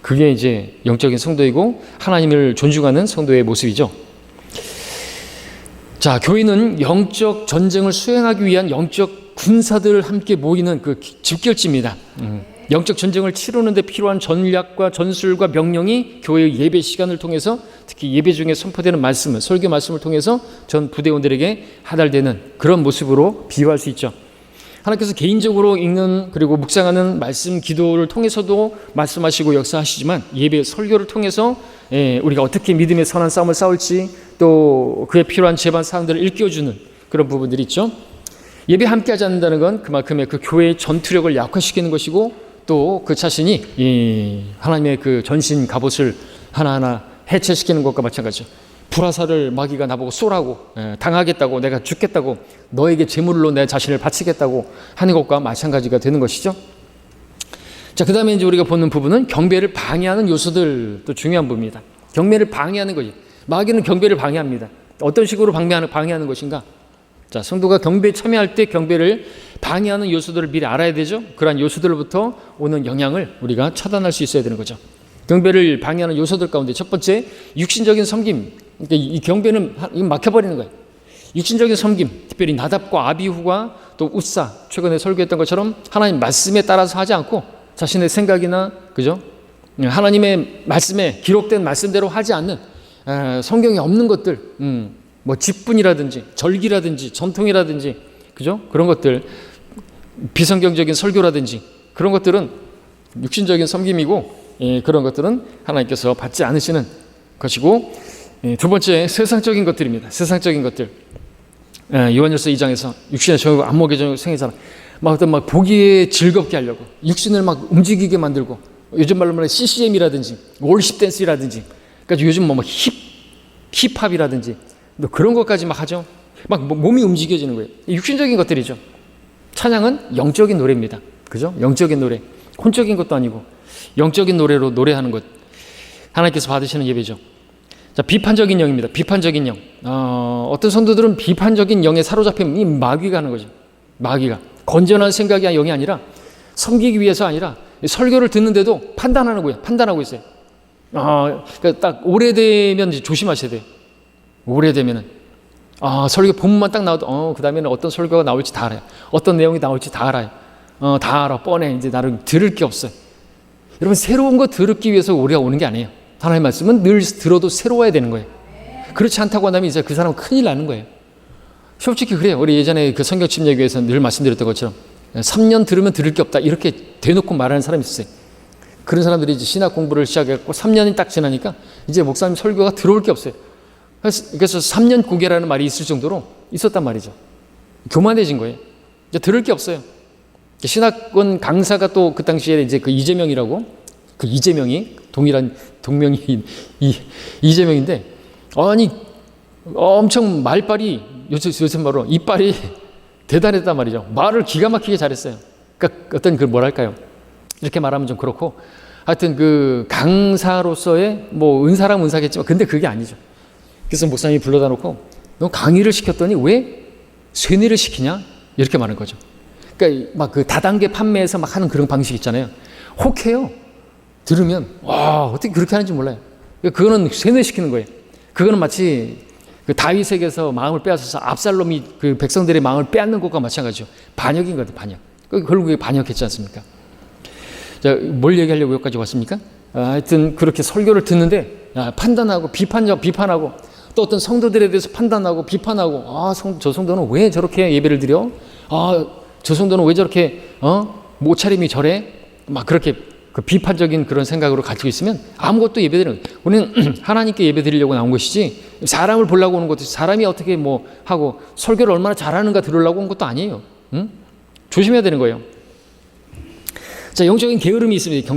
그게 이제 영적인 성도이고 하나님을 존중하는 성도의 모습이죠. 자, 교회는 영적 전쟁을 수행하기 위한 영적 군사들 함께 모이는 그 집결지입니다. 영적 전쟁을 치르는 데 필요한 전략과 전술과 명령이 교회의 예배 시간을 통해서, 특히 예배 중에 선포되는 말씀을, 설교 말씀을 통해서 전 부대원들에게 하달되는 그런 모습으로 비유할 수 있죠. 하나님께서 개인적으로 읽는 그리고 묵상하는 말씀 기도를 통해서도 말씀하시고 역사하시지만 예배 설교를 통해서 우리가 어떻게 믿음의 선한 싸움을 싸울지, 또 그에 필요한 제반 사항들을 일깨워주는 그런 부분들이 있죠. 예배 함께하지 않는다는 건 그만큼의 그 교회의 전투력을 약화시키는 것이고, 또 그 자신이 하나님의 그 전신 갑옷을 하나하나 해체시키는 것과 마찬가지죠. 불화살을 마귀가 나보고 쏘라고, 당하겠다고, 내가 죽겠다고, 너에게 제물로 내 자신을 바치겠다고 하는 것과 마찬가지가 되는 것이죠. 자, 그 다음에 이제 우리가 보는 부분은 경배를 방해하는 요소들도 중요한 부분입니다. 경배를 방해하는 거지. 마귀는 경배를 방해합니다. 어떤 식으로 방해하는 것인가? 자, 성도가 경배에 참여할 때 경배를 방해하는 요소들을 미리 알아야 되죠. 그러한 요소들로부터 오는 영향을 우리가 차단할 수 있어야 되는 거죠. 경배를 방해하는 요소들 가운데 첫 번째, 육신적인 섬김. 그러니까 이 경배는 막혀버리는 거예요. 육신적인 섬김, 특별히 나답과 아비후가 또 웃사, 최근에 설교했던 것처럼 하나님 말씀에 따라서 하지 않고 자신의 생각이나, 그죠? 하나님의 말씀에 기록된 말씀대로 하지 않는 성경에 없는 것들, 뭐 직분이라든지 절기라든지 전통이라든지, 그죠? 그런 것들, 비성경적인 설교라든지 그런 것들은 육신적인 섬김이고, 그런 것들은 하나님께서 받지 않으시는 것이고, 두 번째, 세상적인 것들입니다. 세상적인 것들. 요한일서 2장에서 육신의 정욕, 안목의 정욕, 생의 사랑, 막 보기에 즐겁게 하려고 육신을 막 움직이게 만들고, 요즘 말로 말해 CCM이라든지 월십 댄스라든지, 그러니까 요즘 뭐 힙합이라든지 그런 것까지 막 하죠. 막 몸이 움직여지는 거예요. 육신적인 것들이죠. 찬양은 영적인 노래입니다. 그죠? 영적인 노래, 혼적인 것도 아니고 영적인 노래로 노래하는 것, 하나님께서 받으시는 예배죠. 자, 비판적인 영입니다. 비판적인 영. 어떤 성도들은 비판적인 영에 사로잡히면 이 마귀가 하는 거죠. 마귀가 건전한 생각이 영이 아니라, 섬기기 위해서 아니라 설교를 듣는데도 판단하는 거예요. 판단하고 있어요. 그러니까 딱 오래되면 이제 조심하셔야 돼요. 오래되면은 설교 본문만 딱 나와도 그 다음에는 어떤 설교가 나올지 다 알아요. 어떤 내용이 나올지 다 알아요. 다 알아. 뻔해. 이제 나를 들을 게 없어요. 여러분, 새로운 거 들었기 위해서 우리가 오는 게 아니에요. 하나님의 말씀은 늘 들어도 새로워야 되는 거예요. 그렇지 않다고 한다면 이제 그 사람은 큰일 나는 거예요. 솔직히 그래요. 우리 예전에 그 성경 침략교회에서 늘 말씀드렸던 것처럼 3년 들으면 들을 게 없다, 이렇게 대놓고 말하는 사람이 있어요. 그런 사람들이 이제 신학 공부를 시작했고 3년이 딱 지나니까 이제 목사님 설교가 들어올 게 없어요. 그래서 3년 고개라는 말이 있을 정도로 있었단 말이죠. 교만해진 거예요. 이제 들을 게 없어요. 신학원 강사가 또 그 당시에 이제 그 이재명이라고, 그 이재명이 동명이 이재명인데, 아니 엄청 말빨이, 요즘 말로 이빨이 대단했단 말이죠. 말을 기가 막히게 잘했어요. 그러니까 어떤 그 뭐랄까요, 이렇게 말하면 좀 그렇고, 하여튼 그 강사로서의 뭐 은사랑 은사겠지만 근데 그게 아니죠. 그래서 목사님이 불러다 놓고 너 강의를 시켰더니 왜 쇠뇌를 시키냐, 이렇게 말하는 거죠. 그러니까 막 그 다단계 판매에서 막 하는 그런 방식 있잖아요. 혹해요. 들으면 와, 어떻게 그렇게 하는지 몰라요. 그거는 쇠뇌시키는 거예요. 그거는 마치 그 다윗에게서 마음을 빼앗아서 압살롬이 그 백성들의 마음을 빼앗는 것과 마찬가지죠. 반역인 거죠. 반역. 결국에 반역했지 않습니까? 자, 뭘 얘기하려고 여기까지 왔습니까? 하여튼 그렇게 설교를 듣는데 판단하고 비판하고, 또 어떤 성도들에 대해서 판단하고 비판하고, 저 성도는 왜 저렇게 예배를 드려? 저 성도는 왜 저렇게 모차림이 저래? 막 그렇게 그 비판적인 그런 생각으로 가지고 있으면 아무것도 예배드리는, 우리는 하나님께 예배드리려고 나온 것이지 사람을 보려고 오는 것도, 사람이 어떻게 뭐 하고 설교를 얼마나 잘하는가 들으려고 온 것도 아니에요. 조심해야 되는 거예요. 자, 영적인 게으름이 있습니다.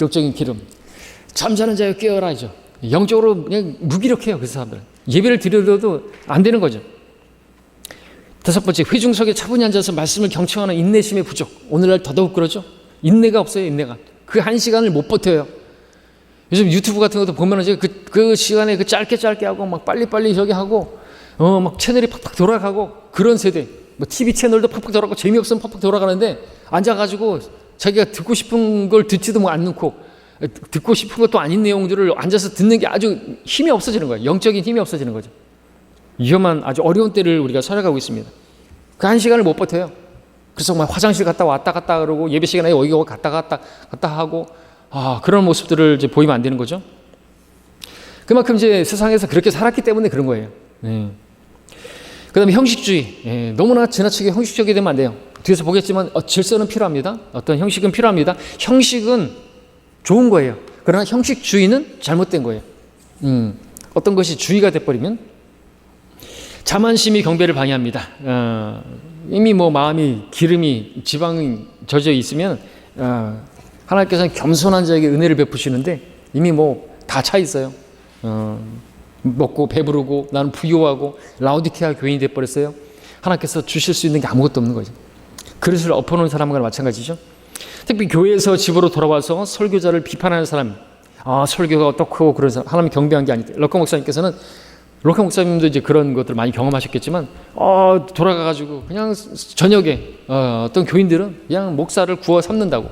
영적인 기름. 잠자는 자여 깨어라죠. 영적으로 그냥 무기력해요. 그 사람들은. 예배를 드려도 안 되는 거죠. 다섯 번째, 회중 속에 차분히 앉아서 말씀을 경청하는 인내심의 부족. 오늘날 더더욱 그러죠. 인내가 없어요. 인내가. 그 한 시간을 못 버텨요. 요즘 유튜브 같은 것도 보면은 그 시간에 그 짧게 하고 막 빨리 저기 하고 막 채널이 팍팍 돌아가고 그런 세대. 뭐 TV 채널도 팍팍 돌아가고 재미없으면 팍팍 돌아가는데 앉아가지고 자기가 듣고 싶은 걸 듣지도 않고 듣고 싶은 것도 아닌 내용들을 앉아서 듣는 게 아주 힘이 없어지는 거예요. 영적인 힘이 없어지는 거죠. 위험한 아주 어려운 때를 우리가 살아가고 있습니다. 그 한 시간을 못 버텨요. 그래서 막 화장실 갔다 왔다 갔다 그러고 예배 시간에 여기 갔다 하고 그런 모습들을 이제 보이면 안 되는 거죠. 그만큼 이제 세상에서 그렇게 살았기 때문에 그런 거예요. 네. 그다음에 형식주의. 너무나 지나치게 형식적이 되면 안 돼요. 뒤에서 보겠지만 질서는 필요합니다. 어떤 형식은 필요합니다. 형식은 좋은 거예요. 그러나 형식주의는 잘못된 거예요. 어떤 것이 주의가 돼버리면 자만심이 경배를 방해합니다. 이미 뭐 마음이 기름이 지방이 젖어 있으면 하나님께서는 겸손한 자에게 은혜를 베푸시는데 이미 뭐 다 차 있어요. 먹고 배부르고 나는 부유하고 라오디케아 교인이 돼버렸어요. 하나님께서 주실 수 있는 게 아무것도 없는 거죠. 그릇을 엎어놓은 사람과 마찬가지죠. 특히 교회에서 집으로 돌아와서 설교자를 비판하는 사람, 설교가 어떻고 그런 사람, 하나님 경배한 게 아니다. 럭커 목사님도 이제 그런 것들을 많이 경험하셨겠지만, 돌아가가지고 그냥 저녁에 어떤 교인들은 그냥 목살을 구워 삶는다고.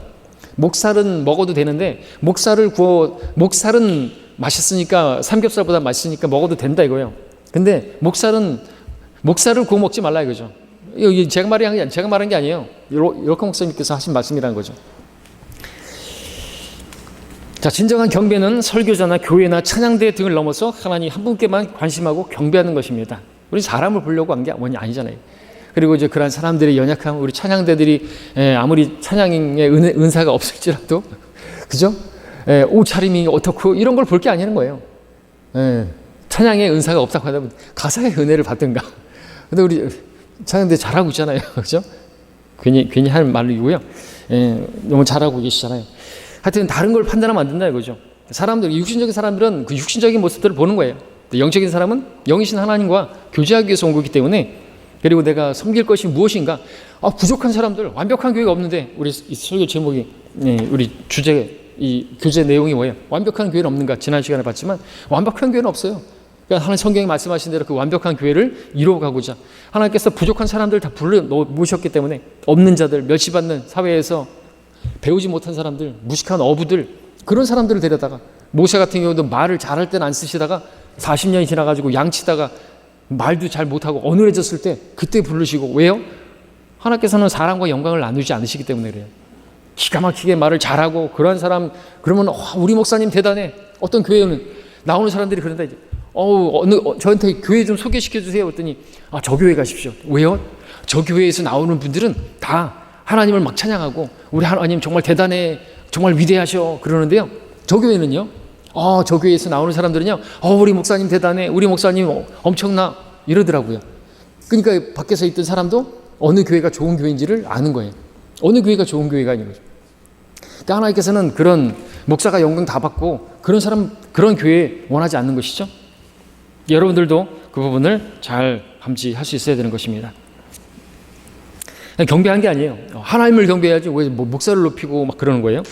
목살은 먹어도 되는데 목살은 맛있으니까 삼겹살보다 맛있으니까 먹어도 된다 이거예요. 근데 목살을 구워 먹지 말라 이거죠. 제가 말한 게 아니에요. 럭커 목사님께서 하신 말씀이라는 거죠. 자, 진정한 경배는 설교자나 교회나 찬양대 등을 넘어서 하나님 한 분께만 관심하고 경배하는 것입니다. 우리 사람을 보려고 한 게 아니잖아요. 그리고 이제 그런 사람들의 연약함, 우리 찬양대들이 아무리 찬양의 은사가 없을지라도, 그죠? 옷차림이 어떻고 이런 걸 볼 게 아니는 거예요. 찬양의 은사가 없다고 하면 가사의 은혜를 받든가. 근데 우리 찬양대 잘하고 있잖아요, 그죠? 괜히 할 말이고요. 너무 잘하고 계시잖아요. 하여튼 다른 걸 판단하면 안 된다 이거죠. 육신적인 사람들은 그 육신적인 모습들을 보는 거예요. 영적인 사람은 영이신 하나님과 교제하기 위해서 온 거기 때문에, 그리고 내가 섬길 것이 무엇인가. 부족한 사람들, 완벽한 교회가 없는데, 우리 설교 제목이, 우리 주제, 이 교제 내용이 뭐예요? 완벽한 교회는 없는가? 지난 시간에 봤지만 완벽한 교회는 없어요. 그러니까 하나님 성경이 말씀하신 대로 그 완벽한 교회를 이루어가고자 하나님께서 부족한 사람들 다 모셨기 때문에, 없는 자들, 멸시받는 사회에서 배우지 못한 사람들, 무식한 어부들, 그런 사람들을 데려다가, 모세 같은 경우도 말을 잘할 때는 안 쓰시다가 40년이 지나가지고 양치다가 말도 잘 못하고 어눌해졌을 때 그때 부르시고. 왜요? 하나님께서는 사람과 영광을 나누지 않으시기 때문에 그래요. 기가 막히게 말을 잘하고 그런 사람, 그러면 우리 목사님 대단해. 어떤 교회는 나오는 사람들이 그런다 이제. 저한테 교회 좀 소개시켜 주세요. 그랬더니 저 교회 가십시오. 왜요? 저 교회에서 나오는 분들은 다 하나님을 막 찬양하고 우리 하나님 정말 대단해, 정말 위대하셔 그러는데요. 저 교회는요, 저 교회에서 나오는 사람들은요, 우리 목사님 대단해, 우리 목사님 엄청나 이러더라고요. 그러니까 밖에서 있던 사람도 어느 교회가 좋은 교회인지를 아는 거예요. 어느 교회가 좋은 교회가 아닌 거죠. 그러니까 하나님께서는 그런 목사가 연금 다 받고 그런 사람, 그런 교회 원하지 않는 것이죠. 여러분들도 그 부분을 잘 감지할 수 있어야 되는 것입니다. 경배한 게 아니에요. 하나님을 경배해야지 왜 목사를 높이고 막 그러는 거예요.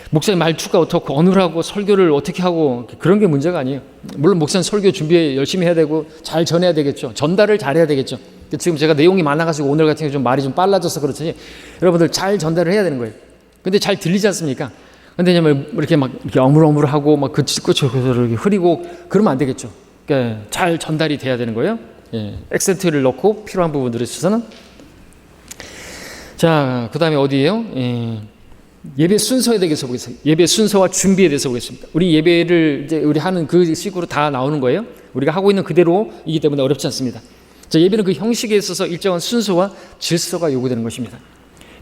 목사의 말투가 어떻고 어눌하고 설교를 어떻게 하고 그런 게 문제가 아니에요. 물론 목사는 설교 준비 열심히 해야 되고 잘 전해야 되겠죠. 전달을 잘해야 되겠죠. 지금 제가 내용이 많아가지고 오늘 같은 경우 좀 말이 좀 빨라져서 그렇지, 여러분들 잘 전달을 해야 되는 거예요. 근데 잘 들리지 않습니까? 근데 이렇게 막 이렇게 어물어물하고 막 이렇게 흐리고 그러면 안 되겠죠. 그러니까 잘 전달이 돼야 되는 거예요. 액센트를 넣고 필요한 부분들에 있어서는. 자, 그 다음에 어디예요? 예배 순서에 대해서 보겠습니다. 예배 순서와 준비에 대해서 보겠습니다. 우리 예배를 이제 우리 하는 그 식으로 다 나오는 거예요. 우리가 하고 있는 그대로이기 때문에 어렵지 않습니다. 자, 예배는 그 형식에 있어서 일정한 순서와 질서가 요구되는 것입니다.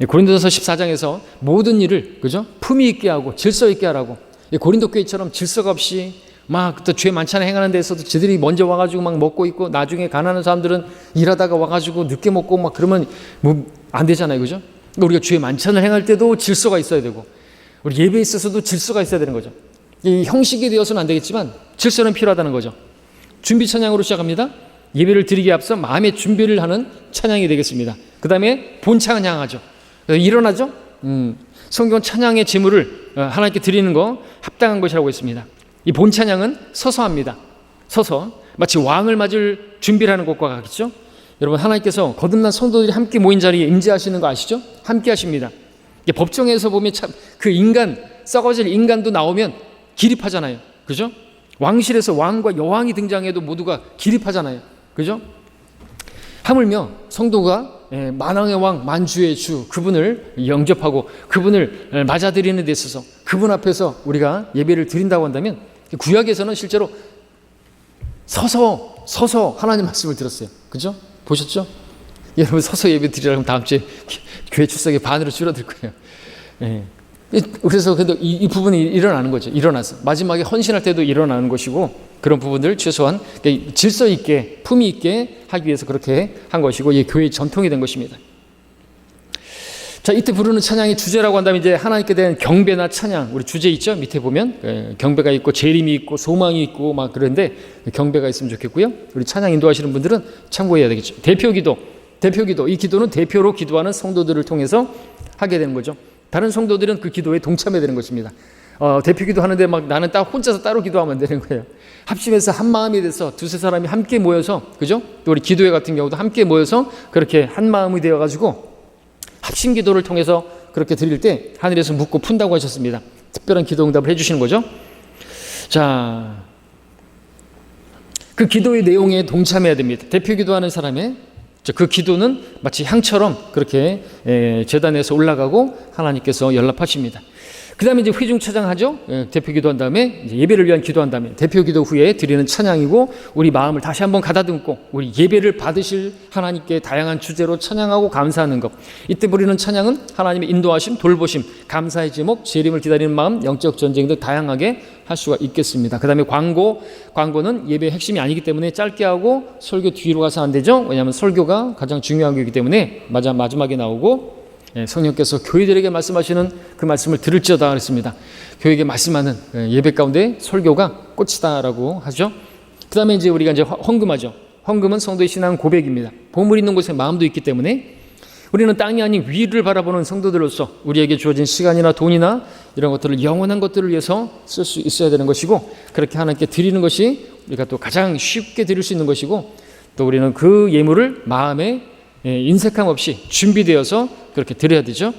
고린도전서 14장에서 모든 일을, 그죠? 품위 있게 하고 질서 있게 하라고. 고린도 교회처럼 질서가 없이 막 또 죄 많잖아요. 행하는 데서도 지들이 먼저 와가지고 막 먹고 있고, 나중에 가난한 사람들은 일하다가 와가지고 늦게 먹고 막 그러면 뭐 안 되잖아요, 그죠? 우리가 주의 만찬을 행할 때도 질서가 있어야 되고 우리 예배에 있어서도 질서가 있어야 되는 거죠. 이 형식이 되어서는 안 되겠지만 질서는 필요하다는 거죠. 준비 찬양으로 시작합니다. 예배를 드리기에 앞서 마음의 준비를 하는 찬양이 되겠습니다. 그 다음에 본 찬양하죠. 일어나죠. 성경 찬양의 제물을 하나님께 드리는 거 합당한 것이라고 했습니다. 이 본 찬양은 서서 합니다. 서서 마치 왕을 맞을 준비를 하는 것과 같겠죠. 여러분, 하나님께서 거듭난 성도들이 함께 모인 자리에 임재하시는 거 아시죠? 함께 하십니다. 법정에서 보면 참 그 인간, 썩어질 인간도 나오면 기립하잖아요. 그죠? 왕실에서 왕과 여왕이 등장해도 모두가 기립하잖아요. 그죠? 하물며 성도가 만왕의 왕, 만주의 주, 그분을 영접하고 그분을 맞아들이는 데 있어서 그분 앞에서 우리가 예배를 드린다고 한다면, 구약에서는 실제로 서서 하나님 말씀을 들었어요. 그죠? 보셨죠? 여러분, 서서 예배 드리라면 다음 주에 교회 출석이 반으로 줄어들 거예요. 그래서 이 부분이 일어나는 거죠. 일어나서 마지막에 헌신할 때도 일어나는 것이고, 그런 부분들 최소한 질서 있게 품위 있게 하기 위해서 그렇게 한 것이고, 이게 교회의 전통이 된 것입니다. 자, 이때 부르는 찬양의 주제라고 한다면 이제 하나님께 대한 경배나 찬양, 우리 주제 있죠? 밑에 보면 경배가 있고 재림이 있고 소망이 있고 막 그런데 경배가 있으면 좋겠고요. 우리 찬양 인도하시는 분들은 참고해야 되겠죠. 대표기도, 이 기도는 대표로 기도하는 성도들을 통해서 하게 되는 거죠. 다른 성도들은 그 기도에 동참해야 되는 것입니다. 대표기도 하는데 막 나는 혼자서 따로 기도하면 안 되는 거예요. 합심해서 한 마음이 돼서 두세 사람이 함께 모여서, 그죠? 또 우리 기도회 같은 경우도 함께 모여서 그렇게 한 마음이 되어가지고 합심 기도를 통해서 그렇게 드릴 때 하늘에서 묻고 푼다고 하셨습니다. 특별한 기도 응답을 해주시는 거죠. 자, 그 기도의 내용에 동참해야 됩니다. 대표 기도하는 사람의 그 기도는 마치 향처럼 그렇게 제단에서 올라가고 하나님께서 연락하십니다. 그 다음에 이제 회중 찬양하죠. 대표 기도한 다음에 이제 예배를 위한 기도한 다음에 대표 기도 후에 드리는 찬양이고, 우리 마음을 다시 한번 가다듬고 우리 예배를 받으실 하나님께 다양한 주제로 찬양하고 감사하는 것. 이때 부르는 찬양은 하나님의 인도하심, 돌보심, 감사의 제목, 재림을 기다리는 마음, 영적 전쟁 등 다양하게 할 수가 있겠습니다. 그 다음에 광고는 예배의 핵심이 아니기 때문에 짧게 하고 설교 뒤로 가서 안 되죠. 왜냐하면 설교가 가장 중요한 거기 때문에 마지막에 나오고, 성령께서 교회들에게 말씀하시는 그 말씀을 들을지어다 그랬습니다. 교회에게 말씀하는 예배 가운데 설교가 꽃이다라고 하죠. 그 다음에 이제 우리가 이제 헌금하죠. 헌금은 성도의 신앙 고백입니다. 보물 있는 곳에 마음도 있기 때문에 우리는 땅이 아닌 위를 바라보는 성도들로서 우리에게 주어진 시간이나 돈이나 이런 것들을 영원한 것들을 위해서 쓸 수 있어야 되는 것이고, 그렇게 하나님께 드리는 것이 우리가 또 가장 쉽게 드릴 수 있는 것이고, 또 우리는 그 예물을 마음에 인색함 없이 준비되어서 그렇게 드려야 되죠.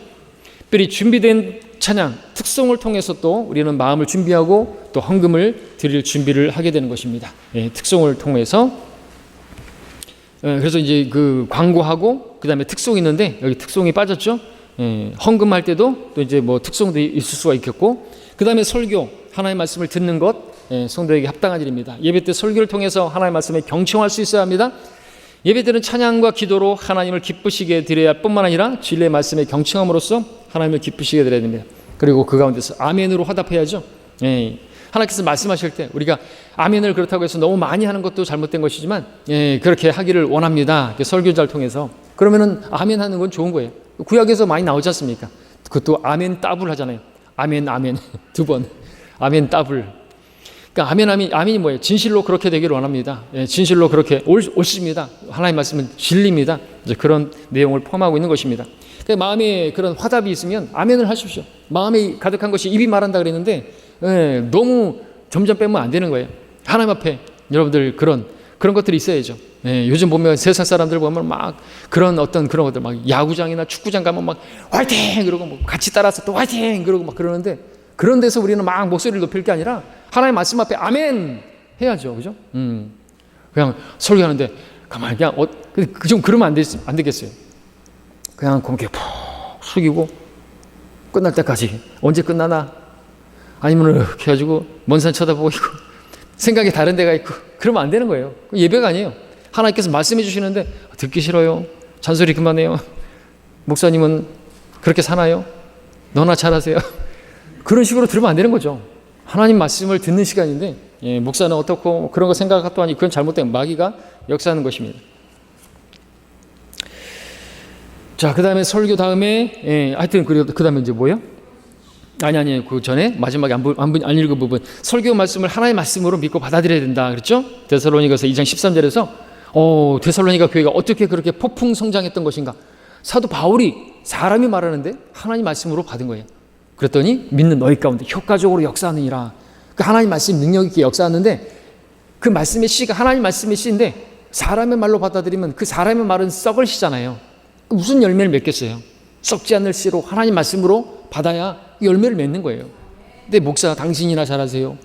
특별히 준비된 찬양, 특송을 통해서 또 우리는 마음을 준비하고 또 헌금을 드릴 준비를 하게 되는 것입니다. 특송을 통해서. 그래서 이제 그 광고하고 그 다음에 특송이 있는데 여기 특송이 빠졌죠. 헌금할 때도 또 이제 뭐 특송도 있을 수가 있겠고, 그 다음에 설교, 하나님의 말씀을 듣는 것, 성도에게 합당한 일입니다. 예배 때 설교를 통해서 하나님의 말씀에 경청할 수 있어야 합니다. 예배 때는 찬양과 기도로 하나님을 기쁘시게 드려야 할 뿐만 아니라 진리의 말씀에 경청함으로써 하나님을 기쁘시게 드려야 됩니다. 그리고 그 가운데서 아멘으로 화답해야죠. 하나님께서 말씀하실 때 우리가 아멘을 그렇다고 해서 너무 많이 하는 것도 잘못된 것이지만 그렇게 하기를 원합니다. 설교자를 통해서. 그러면은 아멘 하는 건 좋은 거예요. 구약에서 많이 나오지 않습니까? 그것도 아멘 따블 하잖아요. 아멘 두 번. 아멘 따블. 그러니까 아멘이 뭐예요? 진실로 그렇게 되기를 원합니다. 진실로 그렇게 옳습니다. 하나님 말씀은 진리입니다. 이제 그런 내용을 포함하고 있는 것입니다. 그러니까 마음에 그런 화답이 있으면 아멘을 하십시오. 마음에 가득한 것이 입이 말한다 그랬는데 너무 점점 빼면 안 되는 거예요. 하나님 앞에 여러분들 그런 것들이 있어야죠. 요즘 보면 세상 사람들 보면 막 그런 것들 막 야구장이나 축구장 가면 막 화이팅 그러고 뭐 같이 따라서 또 화이팅 그러고 막 그러는데, 그런 데서 우리는 막 목소리를 높일 게 아니라 하나님 말씀 앞에 아멘 해야죠. 그죠? 그냥 설교하는데 가만히 그냥 좀 그러면 안 되겠어요. 그냥 고개 푹 숙이고 끝날 때까지 언제 끝나나, 아니면 이렇게 해가지고 먼 산 쳐다보고 있고 생각이 다른 데가 있고, 그러면 안 되는 거예요. 예배가 아니에요. 하나님께서 말씀해 주시는데 듣기 싫어요. 잔소리 그만해요. 목사님은 그렇게 사나요? 너나 잘하세요. 그런 식으로 들으면 안 되는 거죠. 하나님 말씀을 듣는 시간인데 목사는 어떻고 그런 거 생각하고 하니 그건 잘못된 마귀가 역사하는 것입니다. 자, 그 다음에 설교 다음에, 하여튼, 그 다음에 이제 뭐예요? 아니, 그 전에 마지막에 안 읽은 부분. 설교 말씀을 하나의 말씀으로 믿고 받아들여야 된다. 그랬죠? 데살로니가서 2장 13절에서, 데살로니가 교회가 어떻게 그렇게 폭풍 성장했던 것인가. 사도 바울이 사람이 말하는데 하나님 말씀으로 받은 거예요. 그랬더니 믿는 너희 가운데 효과적으로 역사하느니라. 그 하나님 말씀 능력 있게 역사하는데 그 말씀의 씨가 하나님 말씀의 씨인데 사람의 말로 받아들이면 그 사람의 말은 썩을 씨잖아요. 무슨 열매를 맺겠어요? 썩지 않을 씨로 하나님 말씀으로 받아야 열매를 맺는 거예요. 근데 목사 당신이나 잘하세요.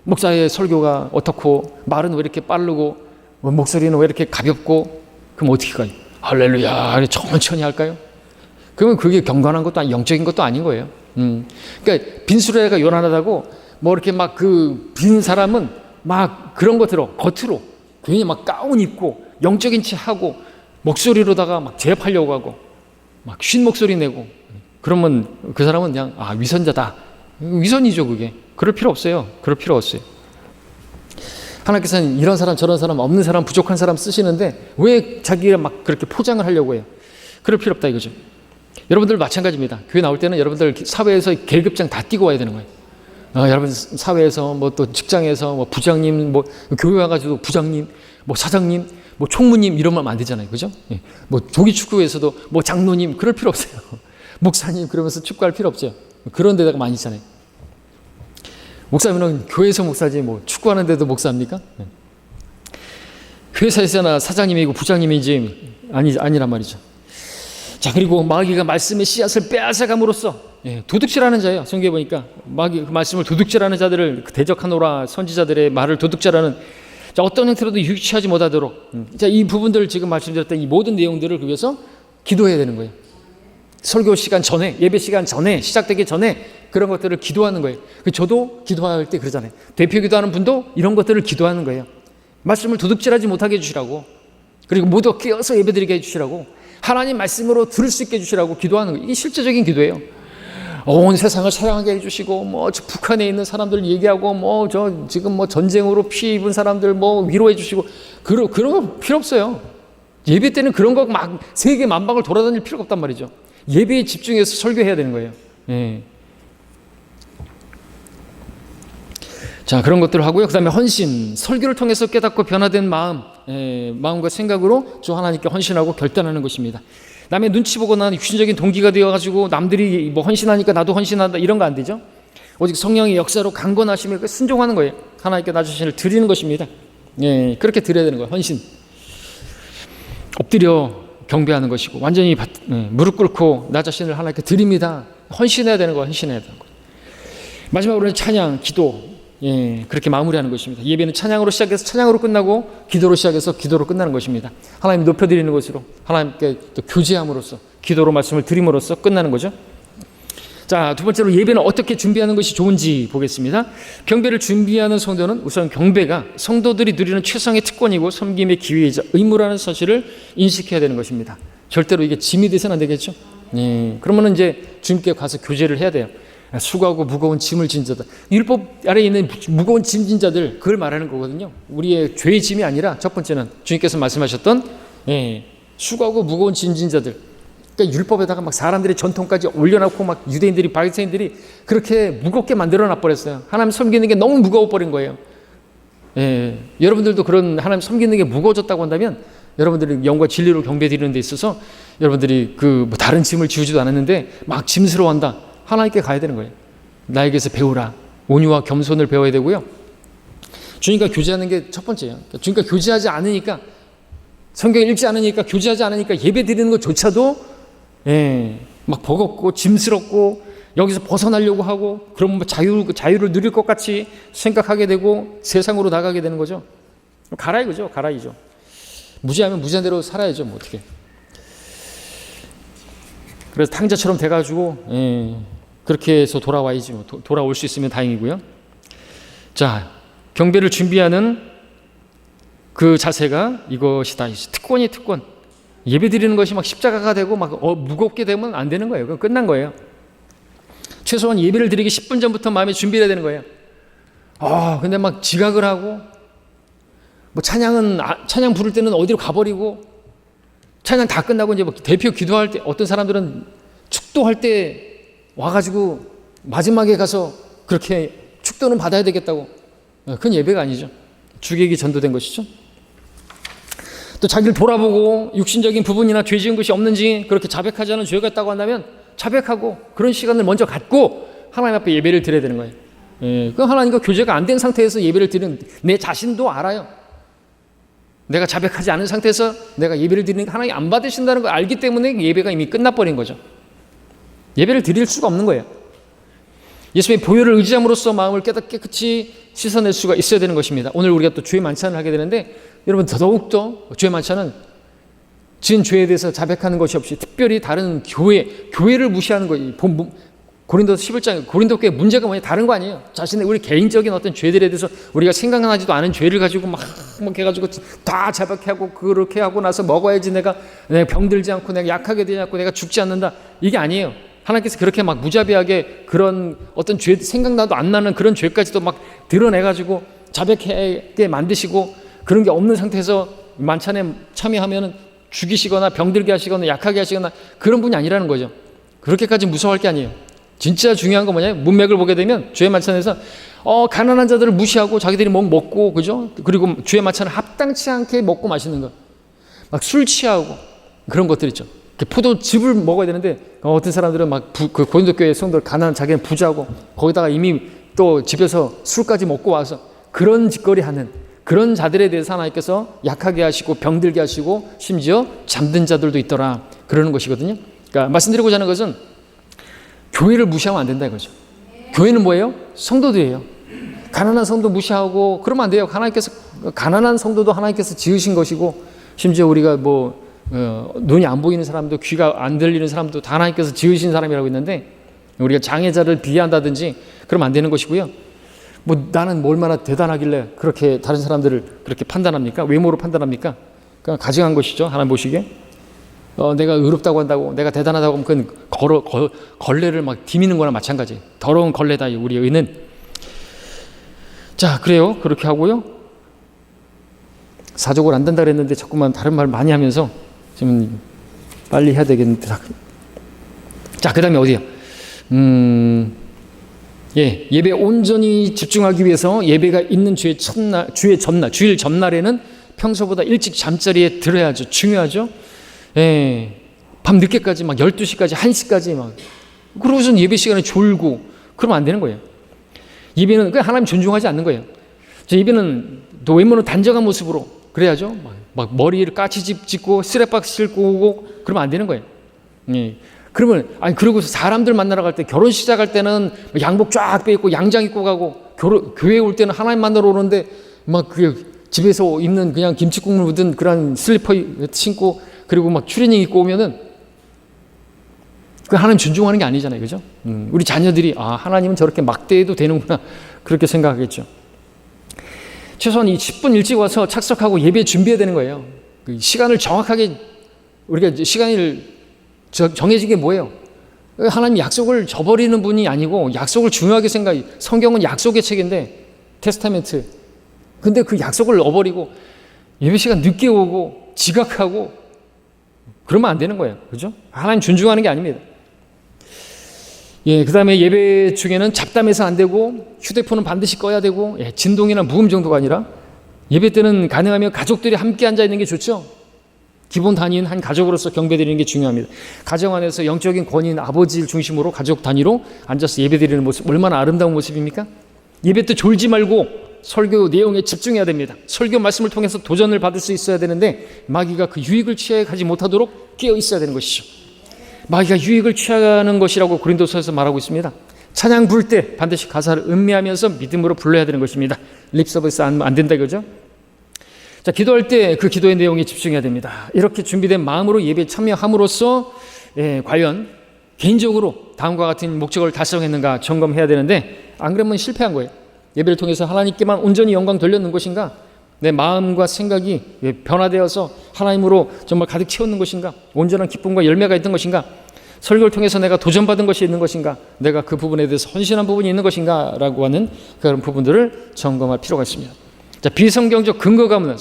목사의 설교가 어떻고 말은 왜 이렇게 빠르고 목소리는 왜 이렇게 가볍고 그럼 어떻게 가요? 할렐루야 천천히 할까요? 그러면 그게 경건한 것도 아니 영적인 것도 아닌 거예요. 그러니까 빈수레가 요란하다고 이렇게 막 그 빈 사람은 막 그런 것들로 겉으로 괜히 막 가운 입고 영적인 체 하고 목소리로다가 막 제압하려고 하고 막 쉰 목소리 내고 그러면 그 사람은 그냥 위선자다. 위선이죠 그게. 그럴 필요 없어요. 그럴 필요 없어요. 하나님께서는 이런 사람 저런 사람 없는 사람 부족한 사람 쓰시는데 왜 자기가 막 그렇게 포장을 하려고 해요? 그럴 필요 없다 이거죠. 여러분들 마찬가지입니다. 교회 나올 때는 여러분들 사회에서 계급장 다 띄고 와야 되는 거예요. 여러분 사회에서 또 직장에서 부장님 교회 와가지고 부장님 사장님 총무님 이러면 안 되잖아요. 그죠? 조기 축구에서도 장로님 그럴 필요 없어요. 목사님 그러면서 축구할 필요 없죠. 그런 데다가 많이 있잖아요. 목사님은 교회에서 목사지 축구하는데도 목사입니까? 회사에서나 사장님이고 부장님이지 아니란 말이죠. 자, 그리고 마귀가 말씀의 씨앗을 빼앗아감으로써 도둑질하는 자예요. 성경에 보니까 마귀 그 말씀을 도둑질하는 자들을 대적하노라. 선지자들의 말을 도둑질하는 자, 어떤 형태로도 유치하지 못하도록 자, 이 부분들을 지금 말씀드렸던 이 모든 내용들을 위해서 기도해야 되는 거예요. 설교 시간 전에 예배 시간 전에 시작되기 전에 그런 것들을 기도하는 거예요. 저도 기도할 때 그러잖아요. 대표 기도하는 분도 이런 것들을 기도하는 거예요. 말씀을 도둑질하지 못하게 해주시라고, 그리고 모두 깨어서 예배드리게 해주시라고, 하나님 말씀으로 들을 수 있게 해주시라고 기도하는 거예요. 이게 실제적인 기도예요. 온 세상을 사랑하게 해주시고 저 북한에 있는 사람들 얘기하고 저 지금 전쟁으로 피해 입은 사람들 위로해 주시고 그런 거 필요 없어요. 예배 때는 그런 거 막 세계 만방을 돌아다닐 필요가 없단 말이죠. 예배에 집중해서 설교해야 되는 거예요. 자, 그런 것들을 하고요. 그 다음에 헌신, 설교를 통해서 깨닫고 변화된 마음과 생각으로 주 하나님께 헌신하고 결단하는 것입니다. 남의 눈치 보거나 육신적인 동기가 되어가지고 남들이 헌신하니까 나도 헌신한다 이런 거 안 되죠. 오직 성령의 역사로 강건하시며 순종하는 거예요. 하나님께 나 자신을 드리는 것입니다. 그렇게 드려야 되는 거예요. 헌신. 엎드려 경배하는 것이고 완전히 무릎 꿇고 나 자신을 하나님께 드립니다. 헌신해야 되는 거, 헌신해야 되는 거. 마지막으로는 찬양, 기도. 그렇게 마무리하는 것입니다. 예배는 찬양으로 시작해서 찬양으로 끝나고 기도로 시작해서 기도로 끝나는 것입니다. 하나님 높여드리는 것으로 하나님께 또 교제함으로써 기도로 말씀을 드림으로써 끝나는 거죠. 자, 두 번째로 예배는 어떻게 준비하는 것이 좋은지 보겠습니다. 경배를 준비하는 성도는 우선 경배가 성도들이 누리는 최상의 특권이고 섬김의 기회이자 의무라는 사실을 인식해야 되는 것입니다. 절대로 이게 짐이 돼서는 안 되겠죠. 그러면 이제 주님께 가서 교제를 해야 돼요. 수고하고 무거운 짐을 진 자들, 율법 아래에 있는 무거운 짐 진 자들, 그걸 말하는 거거든요. 우리의 죄의 짐이 아니라 첫 번째는 주님께서 말씀하셨던 수고하고 무거운 짐 진 자들. 그러니까 율법에다가 막 사람들의 전통까지 올려놓고 막 유대인들이 바리새인들이 그렇게 무겁게 만들어놔 버렸어요. 하나님 섬기는 게 너무 무거워 버린 거예요. 여러분들도 그런 하나님 섬기는 게 무거워졌다고 한다면 여러분들이 영과 진리로 경배드리는 데 있어서 여러분들이 다른 짐을 지우지도 않았는데 막 짐스러워한다. 하나님께 가야 되는 거예요. 나에게서 배우라. 온유와 겸손을 배워야 되고요. 주님과 교제하는 게 첫 번째예요. 주님과 교제하지 않으니까, 성경 읽지 않으니까, 교제하지 않으니까 예배 드리는 것조차도 막 버겁고 짐스럽고 여기서 벗어나려고 하고 그럼 자유를 누릴 것 같이 생각하게 되고 세상으로 나가게 되는 거죠. 가라 이거죠. 가라이죠. 무지하면 무지한 대로 살아야죠. 어떻게. 그래서 탕자처럼 돼가지고 그렇게 해서 돌아와야지. 돌아올 수 있으면 다행이고요. 자, 경배를 준비하는 그 자세가 이것이다. 특권이 특권. 예배 드리는 것이 막 십자가가 되고 막 무겁게 되면 안 되는 거예요. 그건 끝난 거예요. 최소한 예배를 드리기 10분 전부터 마음에 준비해야 되는 거예요. 근데 막 지각을 하고 찬양 부를 때는 어디로 가버리고 찬양 다 끝나고 이제 뭐 대표 기도할 때 어떤 사람들은 축도할 때 와가지고 마지막에 가서 그렇게 축도는 받아야 되겠다고. 그건 예배가 아니죠. 주객이 전도된 것이죠. 또 자기를 돌아보고 육신적인 부분이나 죄 지은 것이 없는지 그렇게 자백하지 않은 죄가 있다고 한다면 자백하고 그런 시간을 먼저 갖고 하나님 앞에 예배를 드려야 되는 거예요. 그 하나님과 교제가 안 된 상태에서 예배를 드리는 내 자신도 알아요. 내가 자백하지 않은 상태에서 내가 예배를 드리는 게 하나님 안 받으신다는 걸 알기 때문에 예배가 이미 끝나버린 거죠. 예배를 드릴 수가 없는 거예요. 예수의 보혈을 의지함으로써 마음을 깨끗이 씻어낼 수가 있어야 되는 것입니다. 오늘 우리가 또 주의 만찬을 하게 되는데 여러분 더더욱더 주의 만찬은 지은 죄에 대해서 자백하는 것이 없이 특별히 다른 교회를 무시하는 거예요. 고린도서 11장 고린도 교회 문제가 뭐냐 다른 거 아니에요. 자신의 우리 개인적인 어떤 죄들에 대해서 우리가 생각나지도 않은 죄를 가지고 막 해가지고 다 자백하고 그렇게 하고 나서 먹어야지 내가 병들지 않고 내가 약하게 되지 않고 내가 죽지 않는다 이게 아니에요. 하나님께서 그렇게 막 무자비하게 그런 어떤 죄 생각나도 안 나는 그런 죄까지도 막 드러내가지고 자백하게 만드시고 그런 게 없는 상태에서 만찬에 참여하면은 죽이시거나 병들게 하시거나 약하게 하시거나 그런 분이 아니라는 거죠. 그렇게까지 무서워할 게 아니에요. 진짜 중요한 건 뭐냐면 문맥을 보게 되면 주의 만찬에서 가난한 자들을 무시하고 자기들이 먹고 그죠? 그리고 주의 만찬을 합당치 않게 먹고 마시는 거, 막 술 취하고 그런 것들 있죠. 포도즙을 먹어야 되는데 어떤 사람들은 막 그 고린도 교회 성도들 가난한 자기는 부자고 거기다가 이미 또 집에서 술까지 먹고 와서 그런 짓거리 하는 그런 자들에 대해서 하나님께서 약하게 하시고 병들게 하시고 심지어 잠든 자들도 있더라 그러는 것이거든요. 그러니까 말씀드리고자 하는 것은 교회를 무시하면 안 된다 이거죠. 교회는 뭐예요? 성도들이에요. 가난한 성도 무시하고 그러면 안 돼요. 하나님께서 가난한 성도도 하나님께서 지으신 것이고 심지어 우리가 눈이 안 보이는 사람도 귀가 안 들리는 사람도 다 하나님께서 지으신 사람이라고 있는데 우리가 장애자를 비하한다든지 그러면 안 되는 것이고요. 나는 얼마나 대단하길래 그렇게 다른 사람들을 그렇게 판단합니까? 외모로 판단합니까? 그냥 가증한 것이죠. 하나님 보시기에. 내가 의롭다고 한다고 내가 대단하다고 하면 그건 걸레를 막 디미는 거나 마찬가지. 더러운 걸레다 우리 의는. 자, 그래요. 그렇게 하고요. 사족을 안 된다 그랬는데 자꾸만 다른 말 많이 하면서 지금 빨리 해야 되겠는데. 자, 그 다음에 어디요? 예배 온전히 집중하기 위해서 예배가 있는 주일 전날에는 평소보다 일찍 잠자리에 들어야죠. 중요하죠. 밤 늦게까지 막 12시까지 1시까지 막 그러고선 예배 시간에 졸고 그러면 안 되는 거예요. 예배는 그냥 하나님 존중하지 않는 거예요. 예배는 또 외모는 단정한 모습으로 그래야죠. 막 머리를 까치 짚고 쓰레박스 싣고 오고 그러면 안 되는 거예요. 그러면 그리고 사람들 만나러 갈 때 결혼 시작할 때는 양복 쫙 빼입고 양장 입고 가고 교회 올 때는 하나님 만나러 오는데 막 집에서 입는 그냥 김치국물 묻은 그런 슬리퍼 신고 그리고 막 추리닝 입고 오면은 그 하나님 존중하는 게 아니잖아요, 그죠? 우리 자녀들이 하나님은 저렇게 막대해도 되는구나 그렇게 생각하겠죠. 최소한 이 10분 일찍 와서 착석하고 예배 준비해야 되는 거예요. 그 시간을 정확하게 우리가 시간을 정해진 게 뭐예요? 하나님 약속을 저버리는 분이 아니고 약속을 중요하게 생각해. 성경은 약속의 책인데 테스타멘트. 근데 그 약속을 어버리고 예배 시간 늦게 오고 지각하고 그러면 안 되는 거예요. 그죠? 하나님 존중하는 게 아닙니다. 그 다음에 예배 중에는 잡담해서 안 되고 휴대폰은 반드시 꺼야 되고 진동이나 무음 정도가 아니라 예배 때는 가능하면 가족들이 함께 앉아 있는 게 좋죠. 기본 단위인 한 가족으로서 경배드리는 게 중요합니다. 가정 안에서 영적인 권위인 아버지를 중심으로 가족 단위로 앉아서 예배드리는 모습 얼마나 아름다운 모습입니까? 예배 때 졸지 말고 설교 내용에 집중해야 됩니다. 설교 말씀을 통해서 도전을 받을 수 있어야 되는데 마귀가 그 유익을 취하지 못하도록 깨어 있어야 되는 것이죠. 마귀가 유익을 취하는 것이라고 고린도서에서 말하고 있습니다. 찬양 부를 때 반드시 가사를 음미하면서 믿음으로 불러야 되는 것입니다. 립 서비스 안 된다 이거죠. 자, 기도할 때 그 기도의 내용에 집중해야 됩니다. 이렇게 준비된 마음으로 예배에 참여함으로써 과연 개인적으로 다음과 같은 목적을 달성했는가 점검해야 되는데 안 그러면 실패한 거예요. 예배를 통해서 하나님께만 온전히 영광 돌렸는 것인가? 내 마음과 생각이 변화되어서 하나님으로 정말 가득 채웠는 것인가? 온전한 기쁨과 열매가 있던 것인가? 설교를 통해서 내가 도전받은 것이 있는 것인가? 내가 그 부분에 대해서 헌신한 부분이 있는 것인가? 라고 하는 그런 부분들을 점검할 필요가 있습니다. 자, 비성경적 근거가 없는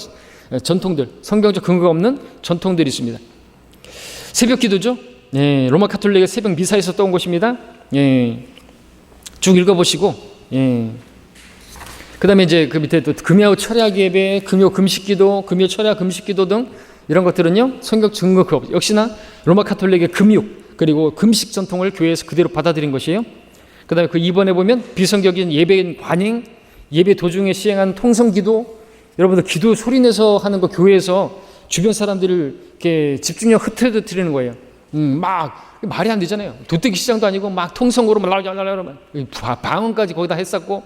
전통들, 성경적 근거가 없는 전통들이 있습니다. 새벽 기도죠. 예, 로마 가톨릭의 새벽 미사에서 떠온 것입니다. 예, 쭉 읽어보시고, 예. 그 다음에 이제 그 밑에 또 금요 철야 예배, 금요 금식기도, 금요 철야 금식기도 등 이런 것들은요, 성경 증거 그 역시나 로마 가톨릭의 금육 그리고 금식 전통을 교회에서 그대로 받아들인 것이에요. 그 다음에 그 2번에 보면 비성경적인 예배 관행, 예배 도중에 시행한 통성기도, 여러분들 기도 소리내서 하는 거 교회에서 주변 사람들을 이렇게 집중력 흐트러뜨리는 거예요. 막 말이 안 되잖아요. 도떼기 시장도 아니고 막 통성으로 막 방언까지 거기다 했었고,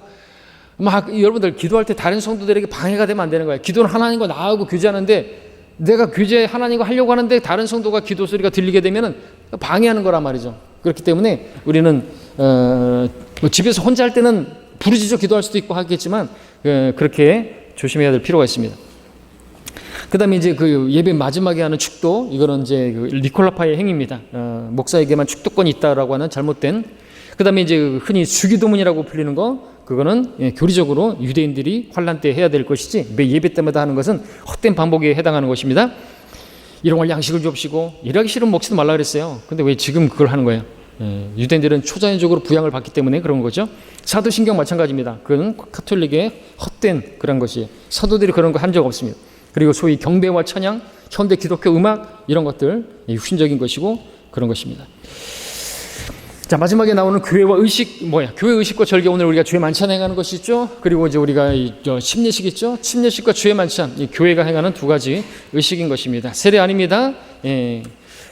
막 여러분들 기도할 때 다른 성도들에게 방해가 되면 안 되는 거예요. 기도는 하나님과 나하고 교제하는데 내가 교제 하나님과 하려고 하는데 다른 성도가 기도 소리가 들리게 되면은 방해하는 거란 말이죠. 그렇기 때문에 우리는 뭐 집에서 혼자 할 때는 부르짖어 기도할 수도 있고 하겠지만 그렇게 조심해야 될 필요가 있습니다. 그다음에 이제 그 예배 마지막에 하는 축도, 이거는 이제 그 니콜라파의 행위입니다. 목사에게만 축도권이 있다라고 하는 잘못된. 그다음에 이제 흔히 주기도문이라고 불리는 거, 그거는 교리적으로 유대인들이 환란 때 해야 될 것이지 매 예배 때마다 하는 것은 헛된 반복에 해당하는 것입니다. 일용할 양식을 줍시고, 일하기 싫으면 먹지도 말라 그랬어요. 근데 왜 지금 그걸 하는 거예요? 유대인들은 초자연적으로 부양을 받기 때문에 그런 거죠. 사도신경 마찬가지입니다. 그건 가톨릭의 헛된 그런 것이에요. 사도들이 그런 거 한 적 없습니다. 그리고 소위 경배와 찬양, 현대 기독교 음악 이런 것들 혁신적인 것이고 그런 것입니다. 자, 마지막에 나오는 교회와 의식, 교회 의식과 절개, 오늘 우리가 주의 만찬 행하는 것이 있죠. 그리고 이제 우리가 침례식 있죠. 침례식과 주의 만찬, 이 교회가 행하는 두 가지 의식인 것입니다. 세례 아닙니다. 예.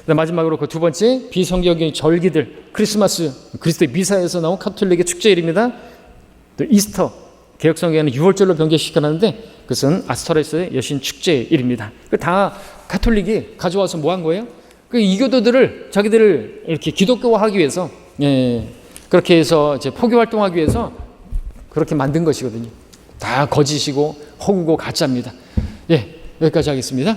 마지막으로 그 두 번째 비성경적인 절기들, 크리스마스, 그리스도의 미사에서 나온 가톨릭의 축제일입니다. 또 이스터, 개혁성경에는 6월절로 변개시켜놨는데 그것은 아스토레스의 여신 축제일입니다. 다 가톨릭이 가져와서 뭐 한 거예요? 그 이교도들을 자기들을 이렇게 기독교화하기 위해서, 그렇게 해서 이제 포교 활동하기 위해서 그렇게 만든 것이거든요. 다 거짓이고 허구고 가짜입니다. 예, 여기까지 하겠습니다.